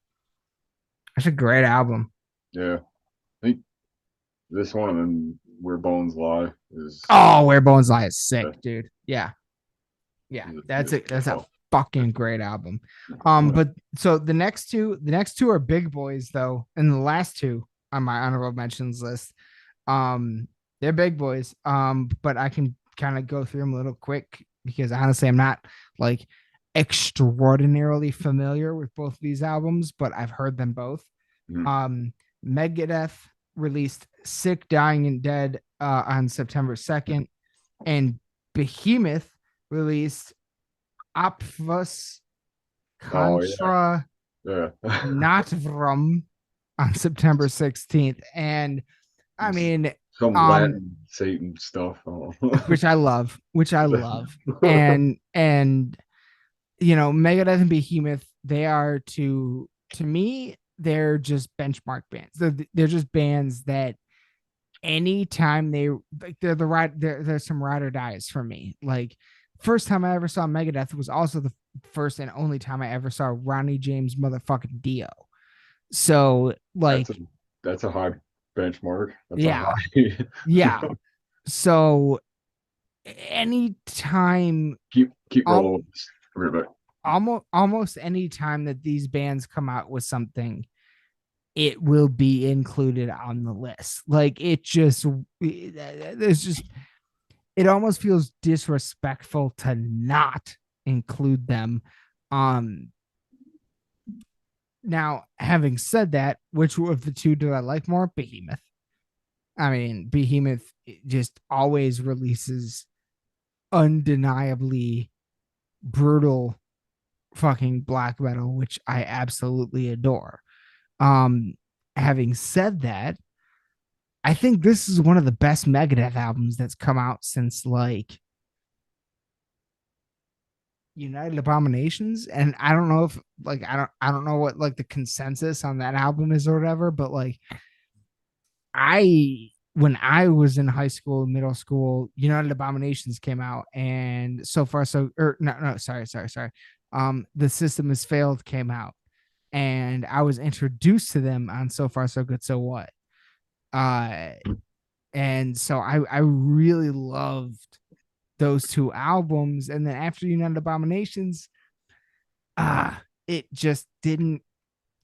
It's a great album. yeah. I think this one and then Where Bones Lie Oh, Where Bones Lie is uh, sick, dude. Yeah, yeah, that's is it. That's a oh, fucking great album. yeah. But so the next two are big boys though, and the last two on my honorable mentions list, they're big boys. But I can kind of go through them a little quick because honestly, I'm not like extraordinarily familiar with both of these albums, but I've heard them both. Mhm. Um, Megadeth released Sick, Dying, and Dead on September 2nd, and Behemoth released Apvus Oh yeah, Contra yeah. Natvrum on September 16th. And I mean, Some um, Latin Satan stuff. Oh. which I love. And Megadeth and Behemoth, they are to me, they're just benchmark bands. They're just bands that anytime they like they're the right there's some ride or dies for me. Like first time I ever saw Megadeth was also the first and only time I ever saw Ronnie James motherfucking Dio. So that's like a that's a high benchmark. That's a yeah, high. yeah. So anytime keep al- rolling with this. Come here, back. almost any time that these bands come out with something, it will be included on the list. Like there's just it almost feels disrespectful to not include them. Um Now, having said that, which of the two do I like more? Behemoth. I mean, Behemoth just always releases undeniably brutal fucking black metal, which I absolutely adore. Um Having said that, I think this is one of the best Megadeth albums that's come out since like United Abominations. And I don't know if like I don't know what like the consensus on that album is or whatever, but like I when I was in high school, middle school, United Abominations came out, and so far so or no, sorry. The System Has Failed came out, and I was introduced to them on So Far So Good So What. Uh and so I really loved those two albums. And then after United Abominations, it just didn't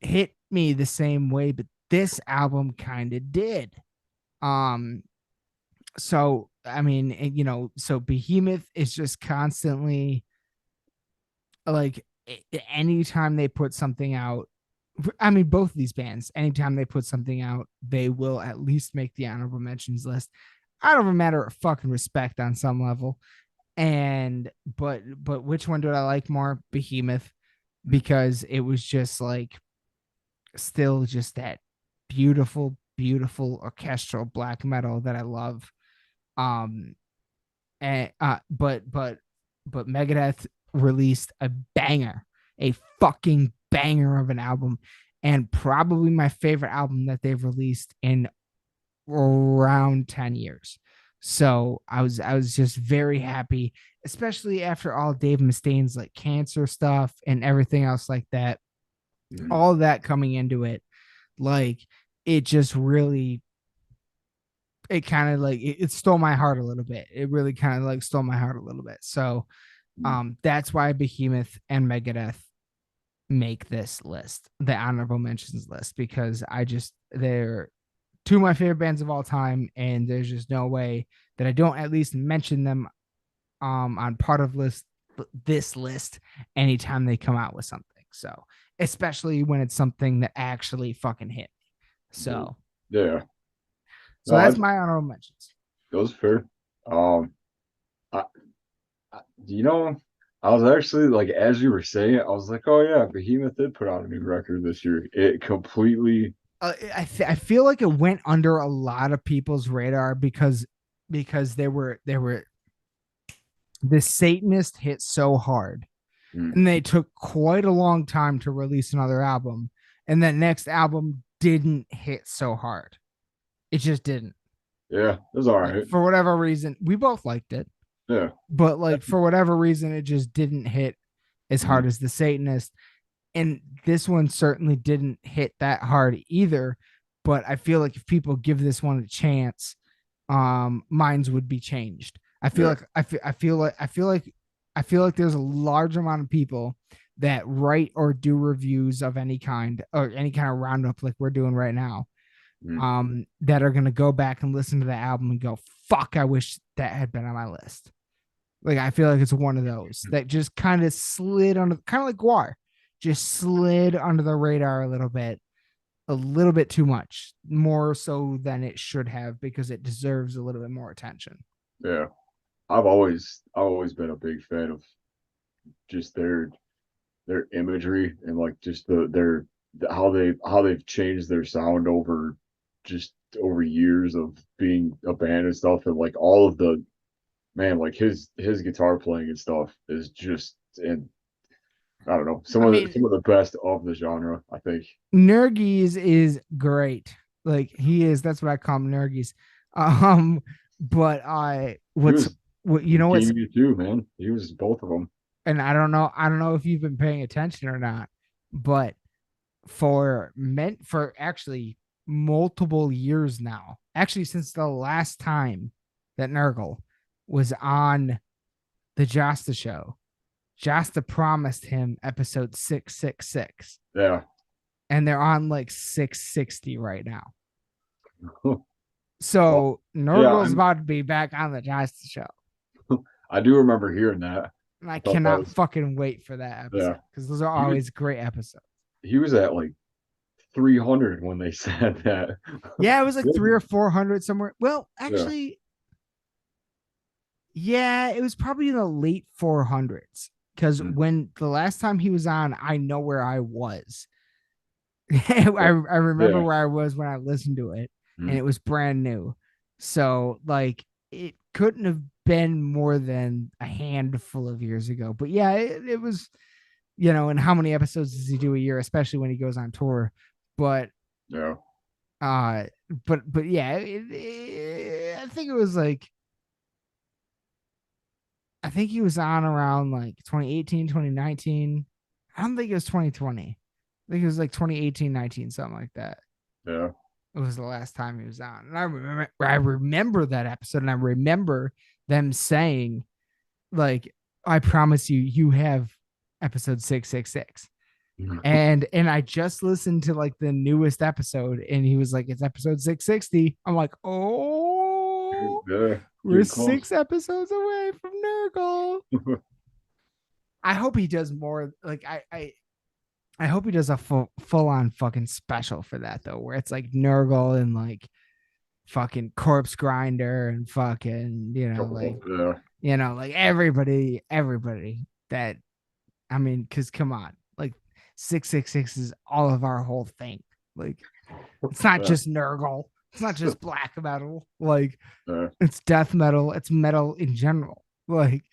hit me the same way, but this album kind of did. Um, so I mean, so Behemoth is just constantly like anytime they put something out, I mean, both of these bands, anytime they put something out, they will at least make the honorable mentions list out of a matter of fucking respect on some level. And but which one do I like more? Behemoth, because it was just like still just that beautiful orchestral black metal that I love. And but Megadeth released a banger, a fucking banger of an album, and probably my favorite album that they've released in around 10 years. So I was just very happy, especially after all Dave Mustaine's like cancer stuff and everything else like that. All that coming into it, like it just really, it kind of like it stole my heart a little bit. It really kind of like stole my heart a little bit. So that's why Behemoth and Megadeth make this list, the honorable mentions list, because they're two of my favorite bands of all time, and there's just no way that I don't at least mention them on part of this list anytime they come out with something. So especially when it's something that actually fucking hit me. So yeah. So that's my honorable mentions. That was fair. I, you know, I was actually like, as you were saying, I was like, oh yeah, Behemoth did put out a new record this year. It completely. I feel like it went under a lot of people's radar because they were the Satanist hit so hard, and they took quite a long time to release another album, and that next album didn't hit so hard. It just didn't. Yeah, it was all right. For whatever reason, we both liked it. Yeah. But like for whatever reason, it just didn't hit as hard as the Satanist. And this one certainly didn't hit that hard either. But I feel like if people give this one a chance, minds would be changed. I feel like there's a large amount of people that write or do reviews of any kind or any kind of roundup like we're doing right now. That are gonna go back and listen to the album and go, fuck, I wish that had been on my list. Like I feel like it's one of those that just kind of slid under, kind of like Guar, just slid under the radar a little bit too much, more so than it should have, because it deserves a little bit more attention. Yeah. I've always been a big fan of just their imagery and like just how they've changed their sound over years of being a band and stuff, and like all of the man, like his guitar playing and stuff is just, and I don't know, some of the best of the genre, I think. Nergis is great. Like he is, that's what I call him, Nergis. But you know what's too, man. He was both of them. And I don't know if you've been paying attention or not, but for actually multiple years now, actually since the last time that Nurgle was on the Jasta show, Jasta promised him episode 666. Yeah. And they're on like 660 right now. So Nurgle's about to be back on the Jasta show. I do remember hearing that. And I cannot fucking wait for that episode, because those are always great episodes. He was at like 300 when they said that. Yeah, it was like 300 or 400 somewhere. Well, actually, yeah, it was probably in the late 400s, because when the last time he was on, I know where I was. I remember where I was when I listened to it, and it was brand new. So like it couldn't have been more than a handful of years ago. But yeah, it was, and how many episodes does he do a year, especially when he goes on tour? But yeah, but yeah, I think it was like, I think he was on around like 2018, 2019. I don't think it was 2020. I think it was like 2018, 19, something like that. Yeah. It was the last time he was on. And I remember that episode, and I remember them saying, like, I promise you have episode 666. And I just listened to like the newest episode, and he was like, it's episode 660. I'm like, oh, we're 6 episodes away from Nurgle. I hope he does more. Like I hope he does a full on fucking special for that though, where it's like Nurgle and like fucking Corpse Grinder and fucking like everybody that I mean, because come on, like 666 is all of our whole thing. Like it's not just Nurgle, it's not just black metal. Like it's death metal, it's metal in general. Like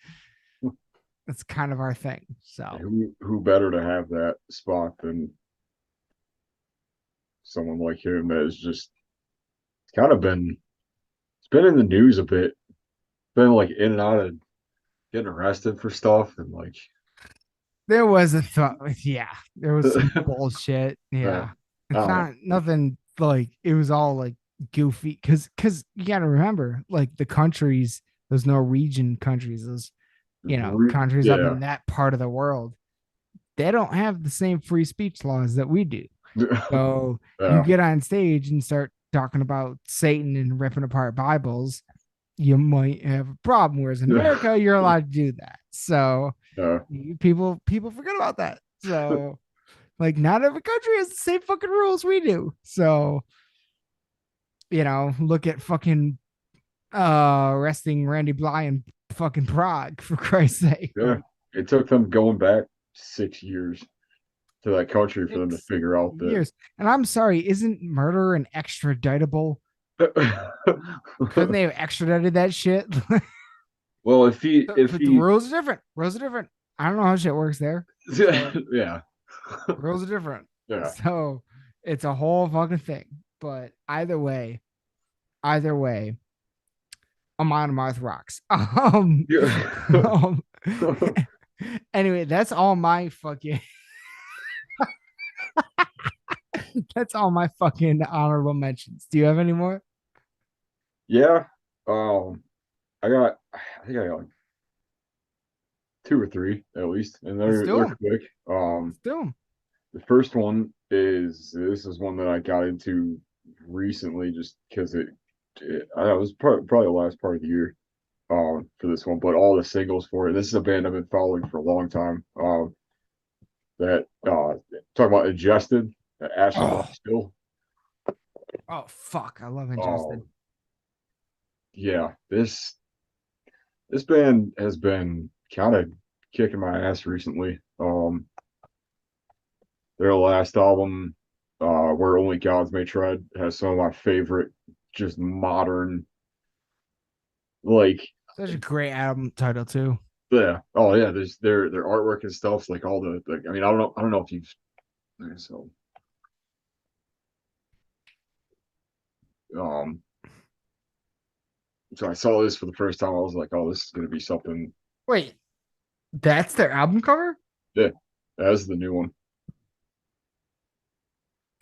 it's kind of our thing. So who better to have that spot than someone like him that has just kind of it's been in the news a bit, been like in and out of getting arrested for stuff and like there was a thought, yeah, there was some bullshit. Yeah, it's know. not nothing like it was all like goofy because you got to remember like the countries, those Norwegian countries, those countries up in that part of the world, they don't have the same free speech laws that we do. So you get on stage and start talking about Satan and ripping apart Bibles, you might have a problem. Whereas in America, you're allowed to do that. So people forget about that. So like not every country has the same fucking rules we do. So look at fucking arresting Randy Bly in fucking Prague, for Christ's sake. Yeah, it took them going back 6 years to that country for them to figure out that. Years. And I'm sorry, isn't murder an extraditable? Couldn't they have extradited that shit? Well, if the rules are different. I don't know how shit works there. Yeah, rules are different. Yeah, so it's a whole fucking thing. But either way, Amon Amarth rocks. Anyway, that's all my fucking that's all my fucking honorable mentions. Do you have any more? Yeah. I think I got like 2 or 3 at least, and they're quick. The first one this is one that I got into recently just because it was probably the last part of the year for this one, but all the singles for it. This is a band I've been following for a long time. That talking about Ingested, Ashes Still. Oh fuck, I love Ingested. Yeah, this band has been kind of kicking my ass recently. Their last album, Where Only Gods May Tread, has some of my favorite just modern, like, such a great album title too. Yeah. Oh yeah. There's their artwork and stuff. Like all the I mean, I don't know if you've so so I saw this for the first time. I was like, oh, this is gonna be something. Wait, that's their album cover? Yeah, that's the new one.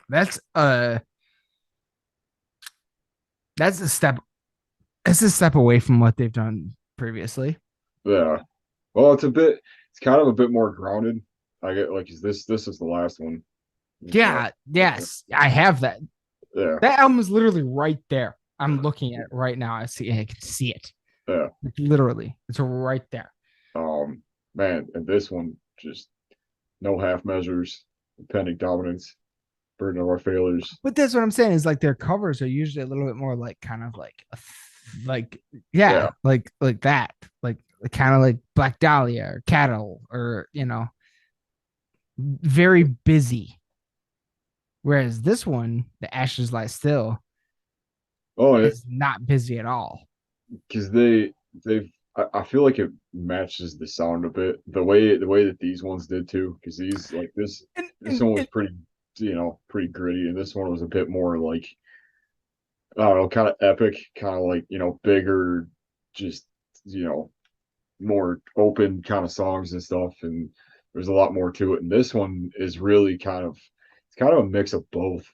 That's a step. It's a step away from what they've done previously. Yeah. Well, it's kind of a bit more grounded. I get like, this is the last one. Yeah. Yes, I have that. Yeah. That album is literally right there. I'm looking at it right now. I can see it. Yeah. Literally, it's right there. Man, and this one just no half measures, impending dominance, burden of our failures. But that's what I'm saying is like their covers are usually a little bit more like kind of like like that, like kind of like Black Dahlia or Cattle or very busy. Whereas this one, The Ashes Lie Still, is not busy at all. Because I feel like it matches the sound a bit, the way that these ones did too. Because these like this one was pretty pretty gritty, and this one was a bit more like, I don't know, kind of epic, kind of like bigger, just more open kind of songs and stuff, and there's a lot more to it. And this one is really it's kind of a mix of both.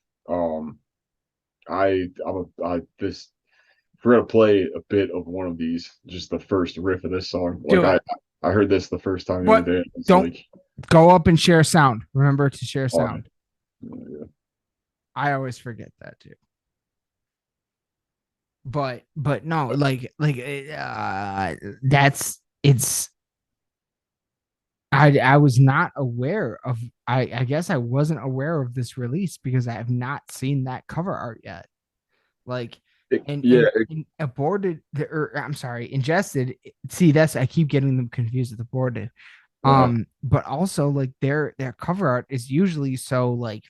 If we're gonna play a bit of one of these, just the first riff of this song. Like I heard this the first time the other day. Don't go up and share sound. Remember to share sound. Yeah. I always forget that too. But no, like it's. I I was not aware of. I guess I wasn't aware of this release because I have not seen that cover art yet. Like, and aborted or I'm sorry, ingested. See, that's I keep getting them confused with aborted. But also like their cover art is usually so like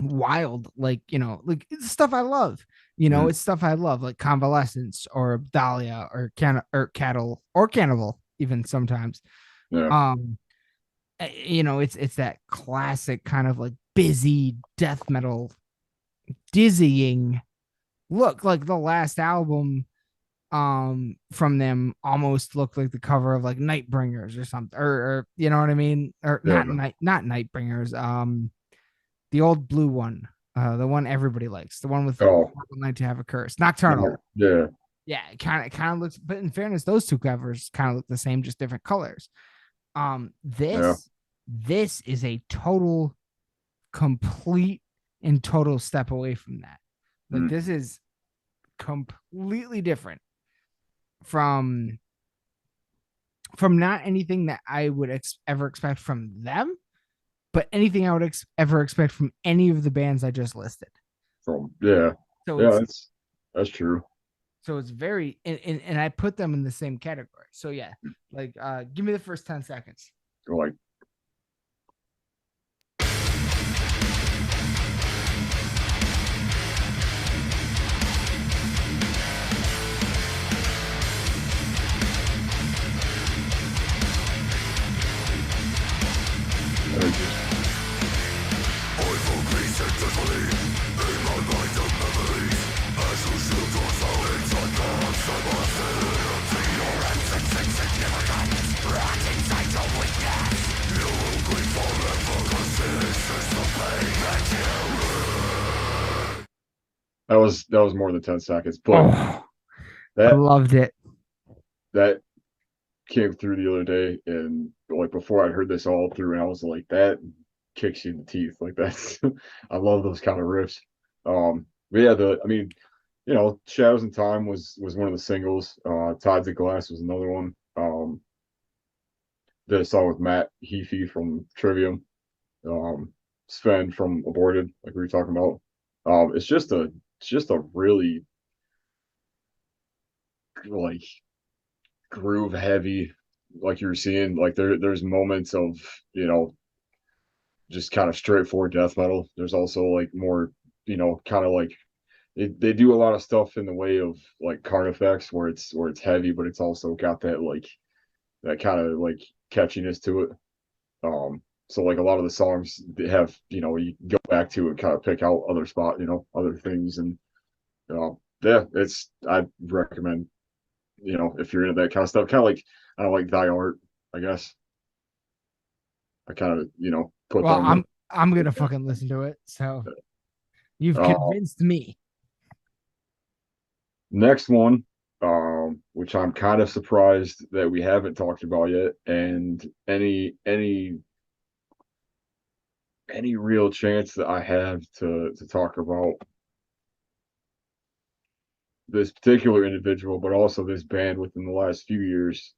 wild, like like it's stuff I love. It's stuff I love, like Convalescence or Dahlia or Cattle or Cannibal, even sometimes. Yeah. It's that classic kind of like busy death metal, dizzying look. Like the last album from them almost looked like the cover of like Nightbringers or something, or you know what I mean, or Yeah. not Nightbringers, the old blue one, the one everybody likes, the one with Night to Have a Curse, Nocturnal. Yeah. Yeah, it kind of looks, but in fairness, those two covers kind of look the same, just different colors. This is a total, complete, and total step away from that. Like this is completely different from not anything that I would ever expect from them, but anything I would ever expect from any of the bands I just listed. So that's true. So it's very, and I put them in the same category. So yeah, like give me the first 10 seconds. Like, that was more than 10 seconds, but I that loved it. That came through the other day, and like before I heard this all through, and I was like, that kicks you in the teeth. Like that's I love those kind of riffs. But yeah, Shadows in Time was one of the singles. Tides of Glass was another one. Did a song with Matt Heafy from Trivium. Sven from Aborted, like we were talking about. It's just a really like groove heavy, like you were seeing. Like there's moments of just kind of straightforward death metal. There's also like more kind of like they do a lot of stuff in the way of like Carnifex where it's heavy, but it's also got that kind of like catchiness to it. So like a lot of the songs they have, you go back to and kind of pick out other things, and yeah, I recommend, if you're into that kind of stuff, kind of like I don't like Thy Art, I guess. I kind of put Well, them. I'm gonna fucking listen to it. So you've convinced me. Next one, which I'm kind of surprised that we haven't talked about yet, and any real chance that I have to talk about this particular individual, but also this band within the last few years,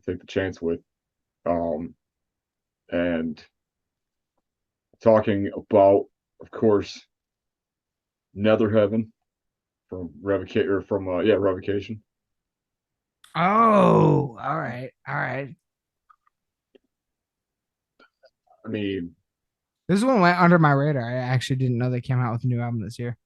take the chance with, and talking about, of course, Nether Heaven from Revocation. Oh, all right. I mean, This one went under my radar. I actually didn't know they came out with a new album this year.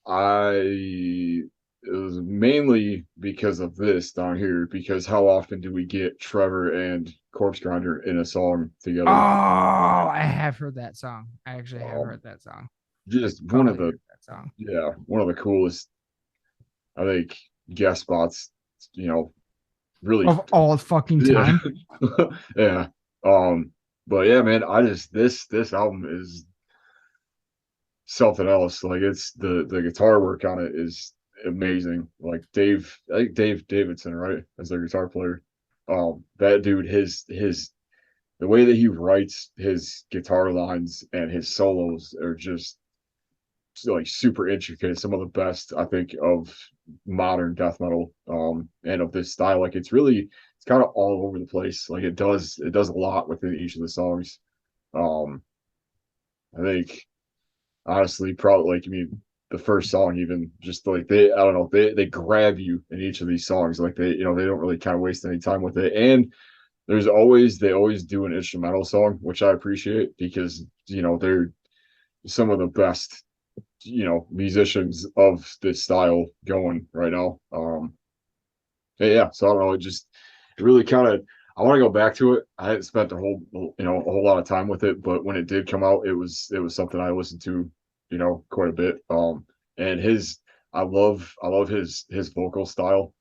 It was mainly because of this down here, because how often do we get Trevor and Corpse Grinder in a song together? Oh, I have heard that song. I actually have heard that song. Just Probably one of the heard that song. Yeah, one of the coolest, I think, guest spots, really Of all fucking time. Yeah. But yeah, man, this album is something else. Like it's the guitar work on it is amazing. Like I think Dave Davidson, right, as their guitar player. That dude, his the way that he writes his guitar lines and his solos are just like super intricate. Some of the best I think of modern death metal, and of this style. Like it's kind of all over the place. Like it does a lot within each of the songs. I think honestly, probably like, I mean, the first song, even just like I don't know, they grab you in each of these songs. Like they don't really kind of waste any time with it. And they always do an instrumental song, which I appreciate because, they're some of the best, musicians of this style going right now. Yeah. So I don't know. It really kind of, I want to go back to it. I hadn't spent a whole lot of time with it, but when it did come out, it was something I listened to, quite a bit. And I love his vocal style.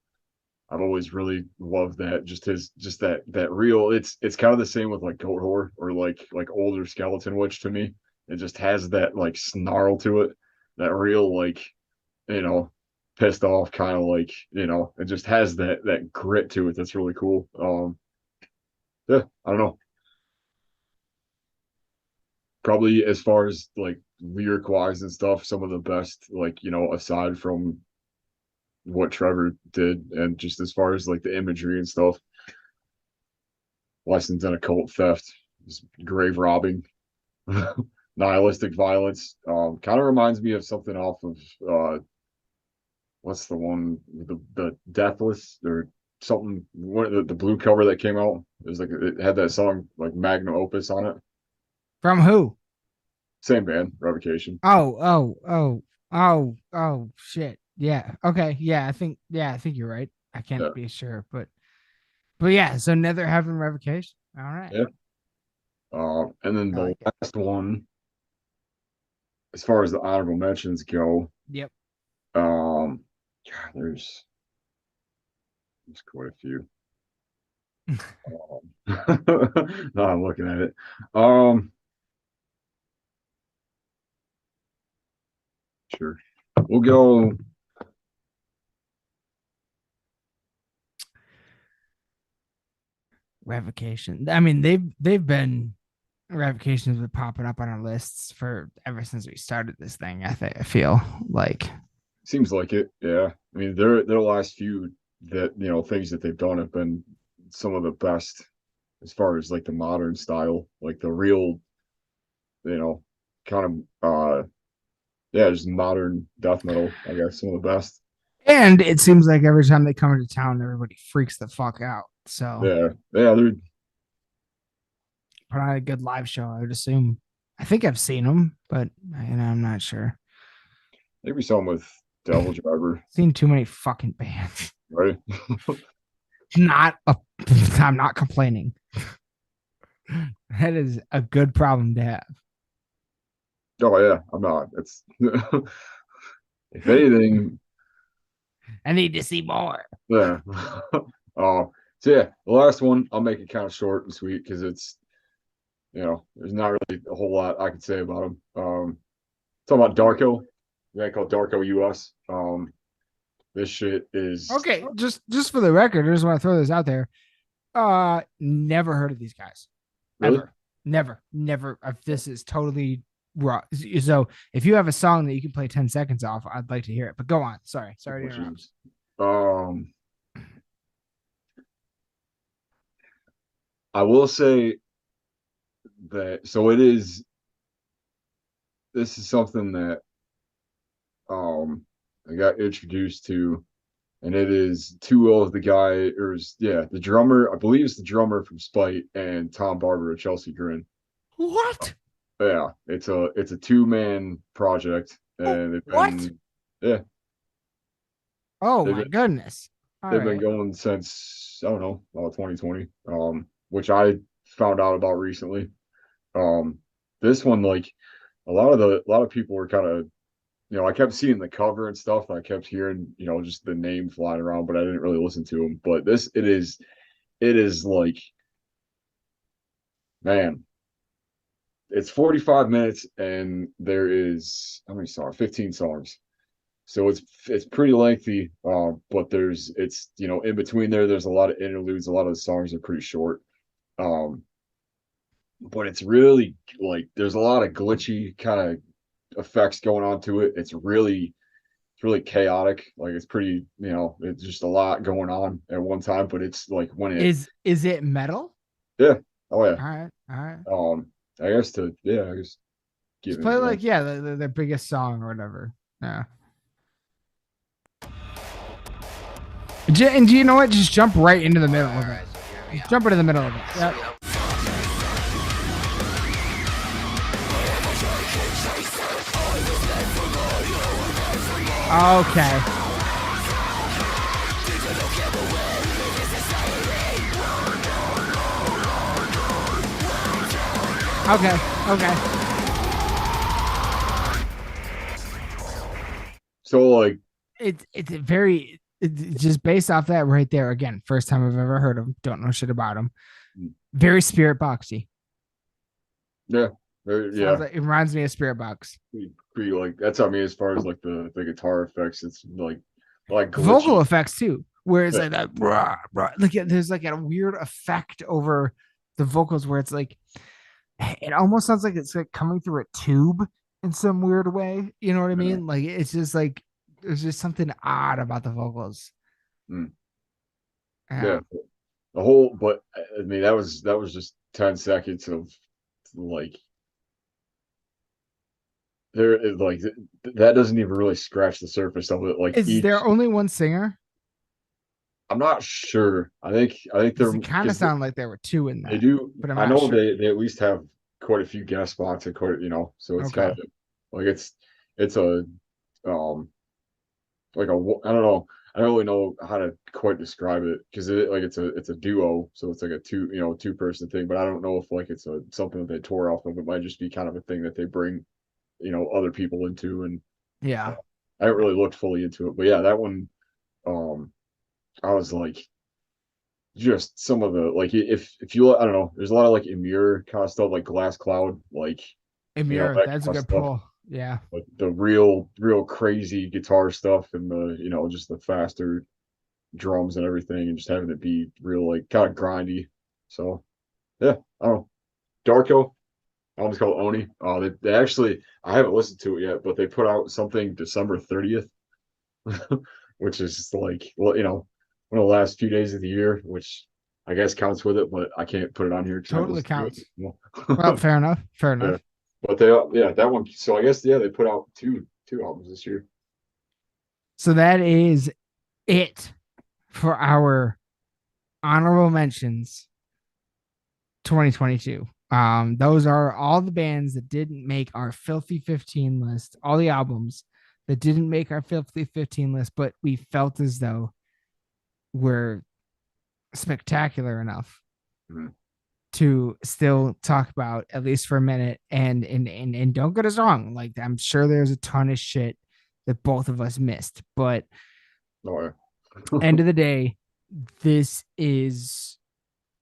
I've always really loved that. Just that real. It's kind of the same with like Goat Whore or like older Skeleton Witch to me. It just has that like snarl to it, that real like, you know, pissed off kind of like, it just has that grit to it. That's really cool. Yeah, I don't know. Probably as far as like lyric wise and stuff, some of the best, like, aside from what Trevor did, and just as far as like the imagery and stuff, lessons in occult theft, grave robbing, nihilistic violence. Kind of reminds me of something off of what's the one, the Deathless or something, the blue cover that came out. It was like it had that song like Magnum Opus on it. From who? Same band, Revocation. Oh, shit. Yeah. Okay. Yeah, I think you're right. I can't Yeah. be sure, but yeah, so Nether Heaven Revocation. All right. Yeah. And then I the like it. last one, as far as the honorable mentions go, Yep. God, there's quite a few. No, I'm looking at it. Sure. We'll go. Revocation. I mean, they've been revocations been popping up on our lists for ever since we started this thing. I feel like. Seems like it. Yeah. I mean, their last few that things that they've done have been some of the best as far as like the modern style, like the real, kind of yeah, just modern death metal. I guess some of the best. And it seems like every time they come into town, everybody freaks the fuck out. So Yeah, yeah, they're put on a good live show, I would assume. I think I've seen them, but I'm not sure. maybe some with Devil Driver, Seen too many fucking bands. right? I'm not complaining. That is a good problem to have. Oh yeah, I'm not. It's if anything, I need to see more. yeah. So yeah, the last one I'll make it kind of short and sweet because it's there's not really a whole lot I could say about them. Talking about Darko, yeah, called Darko US. This shit is Okay, just for the record, I just want to throw this out there. Never heard of these guys. really Ever. Never. This is totally raw. So if you have a song that you can play 10 seconds off, I'd like to hear it. But go on. Sorry to interrupt. I will say that this is something that I got introduced to, and it is two of the guy, the drummer, I believe it's the drummer from Spite, and Tom Barber of Chelsea Grin. What? Yeah, it's a two-man project, and they've What? been yeah, Oh they've my been, goodness. All they've right. been going since I don't know, 2020, which I found out about recently. This one, like a lot of people were kind of, I kept seeing the cover and stuff, and I kept hearing, just the name flying around, but I didn't really listen to them. But it is like, man, it's 45 minutes, and there is how many songs? 15 songs. So it's pretty lengthy, but it's in between there's a lot of interludes. A lot of the songs are pretty short. Um, but it's really like there's a lot of glitchy kind of effects going on to it. It's really it's really chaotic. Like it's pretty, it's just a lot going on at one time. But it's like when it, Is it metal? yeah, oh yeah. All right. I guess I guess Just give play it. like their biggest song or whatever. Yeah. And do you know what? Just jump right into the middle of it. Jump into the middle of it. Yep. Okay. Okay. So like It's just based off that right there. Again, first time I've ever heard of him. Don't know shit about him. Very Spirit Boxy. yeah, Like, it reminds me of Spirit Box. pretty like that's I mean as far as like the guitar effects, it's like glitchy. Vocal effects too, where it's like that. Like there's like a weird effect over the vocals where it's like it almost sounds like it's like coming through a tube in some weird way. You know what I mean? Like it's just like there's just something odd about the vocals. Yeah. The whole, but I mean that was just 10 seconds of like there is like that doesn't even really scratch the surface of it. Like Is there only one singer? I'm not sure. I think they're It kind of sound like there were two in that. they do, but I'm I not know sure. they at least have quite a few guest spots and quite so it's kind of like it's a like a I don't know. I don't really know how to quite describe it because it's a duo, so it's like a two person thing. But I don't know if like it's something that they tore off of. It might just be kind of a thing that they bring other people into, and Yeah. I haven't really looked fully into it. But yeah, that one, I was like, just some of the like if you I don't know, there's a lot of like Emir kind of stuff like Glass Cloud, like Emir, that that's a kind good of stuff. pull. Yeah. Like the real crazy guitar stuff and the just the faster drums and everything and just having it be real like kind of grindy. So yeah, I don't know. Darko, album's called Oni. They actually I haven't listened to it yet, but they put out something December 30th, which is just like one of the last few days of the year, which I guess counts with it, but I can't put it on here. Totally counts. Well, fair enough. Fair enough. Yeah. But that one. So I guess they put out two albums this year. So that is it for our honorable mentions 2022. Those are all the bands that didn't make our Filthy 15 list, all the albums that didn't make our Filthy 15 list, but we felt as though were spectacular enough to still talk about at least for a minute. And don't get us wrong, like I'm sure there's a ton of shit that both of us missed, but end of the day, this is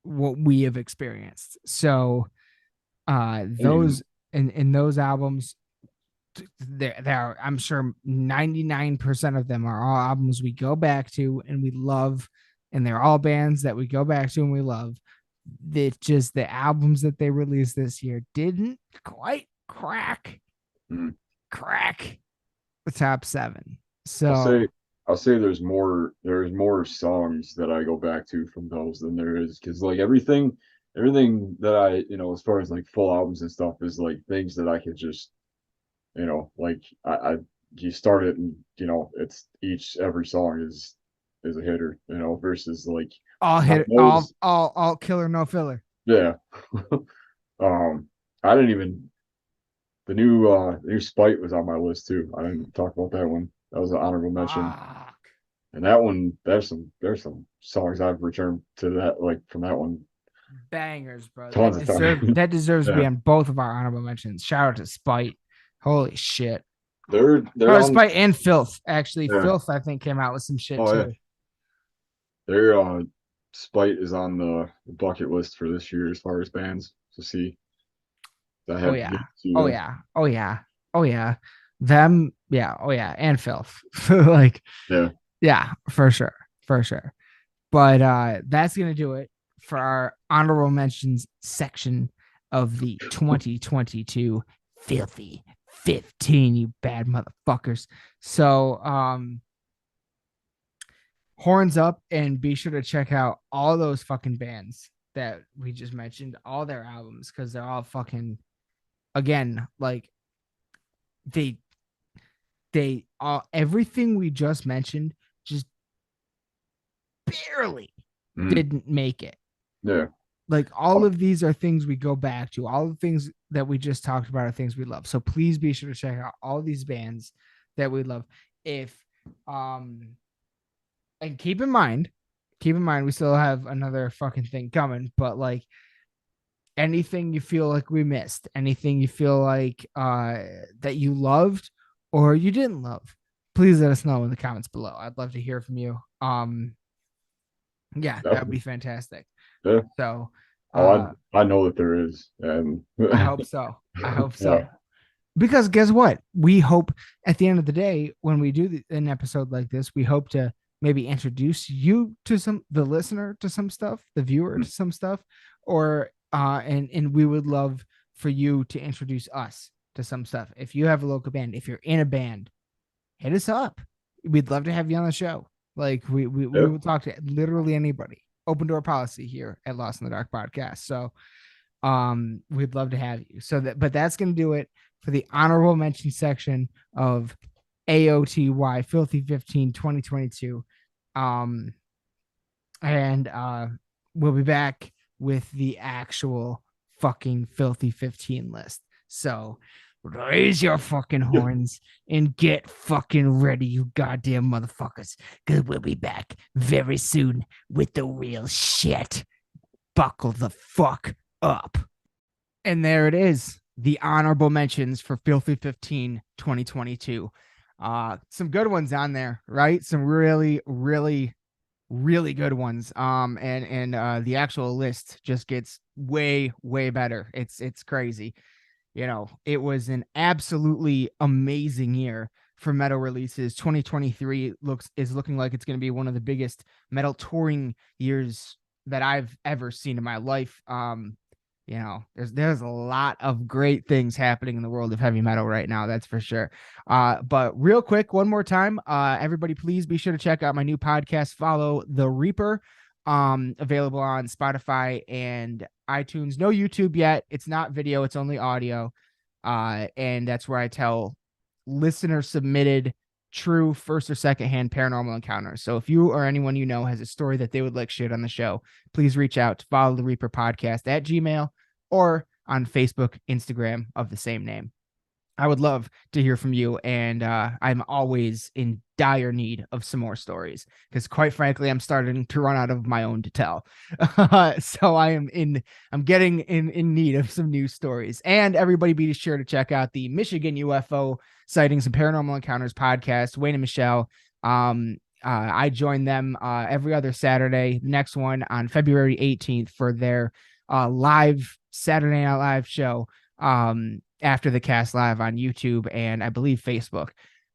what we have experienced. So those in those albums, there I'm sure 99% of them are all albums we go back to and we love, and they're all bands that we go back to and we love. That just the albums that they released this year didn't quite crack the top 7. So I'll say there's more songs that I go back to from those than there is, because like everything that I as far as like full albums and stuff is like things that I could just like I you start it and it's every song is a hitter, versus like all killer, no filler. Yeah. I didn't even the new Spite was on my list too. I didn't talk about that one. That was an honorable mention. And that one, there's some songs I've returned to that, like from that one. Bangers, bro. That deserves to be on both of our honorable mentions. Shout out to Spite. Holy shit. They're Spite and Filth. Actually, Yeah. Filth I think came out with some shit too. Yeah. Their Spite is on the bucket list for this year as far as bands to see. Oh yeah. Them, yeah. Oh yeah, and Filth. Like, yeah, for sure. But that's gonna do it for our honorable mentions section of the 2022 Filthy 15, you bad motherfuckers. So, horns up, and be sure to check out all those fucking bands that we just mentioned, all their albums, because they're all fucking, again, like they all, everything we just mentioned just barely didn't make it. Yeah. Like all of these are things we go back to. All the things that we just talked about are things we love. So please be sure to check out all these bands that we love. If and keep in mind, we still have another fucking thing coming, but like anything you feel like we missed, anything you feel like that you loved or you didn't love, please let us know in the comments below. I'd love to hear from you. Yeah, that would be fantastic. Yeah. So I know that there is, and I hope so. I hope so. Yeah. Because guess what? We hope at the end of the day, when we do an episode like this, we hope to maybe introduce you to the listener to some stuff, the viewer to some stuff, or and we would love for you to introduce us to some stuff. If you have a local band, if you're in a band, hit us up. We'd love to have you on the show. Like we will talk to literally anybody. Open door policy here at Lost in the Dark podcast. So we'd love to have you. But that's going to do it for the honorable mention section of AOTY Filthy 15 2022. And we'll be back with the actual fucking Filthy 15 list. So raise your fucking horns and get fucking ready, you goddamn motherfuckers, because we'll be back very soon with the real shit. Buckle the fuck up. And there it is, the honorable mentions for Filthy 15 2022. Some good ones on there, right? Some really, really, really good ones. And the actual list just gets way, way better. It's crazy. You know, it was an absolutely amazing year for metal releases. 2023 is looking like it's going to be one of the biggest metal touring years that I've ever seen in my life. You know, there's a lot of great things happening in the world of heavy metal right now, that's for sure. But real quick, one more time, everybody, please be sure to check out my new podcast, Follow the Reaper. Available on Spotify and iTunes. No YouTube yet. It's not video, it's only audio. And that's where I tell listener submitted true first or second hand paranormal encounters. So if you or anyone you know has a story that they would like shared on the show, please reach out to Follow the Reaper podcast at Gmail or on Facebook, Instagram of the same name. I would love to hear from you, and I'm always in dire need of some more stories because, quite frankly, I'm starting to run out of my own to tell. So I'm getting in need of some new stories. And everybody, be sure to check out the Michigan UFO Sightings and Paranormal Encounters podcast. Wayne and Michelle. I join them every other Saturday. The next one on February 18th for their live Saturday Night Live show. After the cast live on YouTube and I believe Facebook.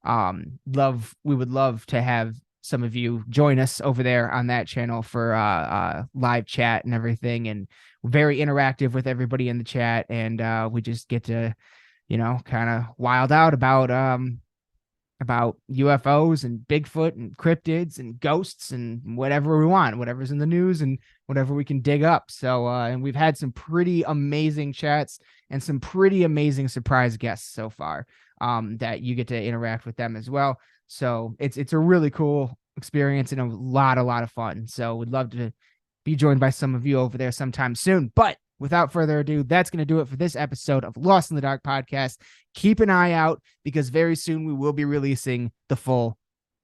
We would love to have some of you join us over there on that channel for live chat and everything, and very interactive with everybody in the chat, and we just get to, you know, kind of wild out about UFOs and Bigfoot and cryptids and ghosts and whatever we want, whatever's in the news and whatever we can dig up. So, and we've had some pretty amazing chats and some pretty amazing surprise guests so far, that you get to interact with them as well. So it's a really cool experience and a lot of fun. So we'd love to be joined by some of you over there sometime soon. But without further ado, that's going to do it for this episode of Lost in the Dark podcast. Keep an eye out because very soon we will be releasing the full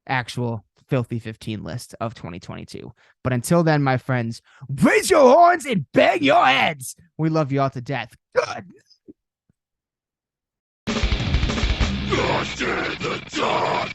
actual Filthy 15 list of 2022. But until then, my friends, raise your horns and bang your heads. We love you all to death. Good. Lost in the dark.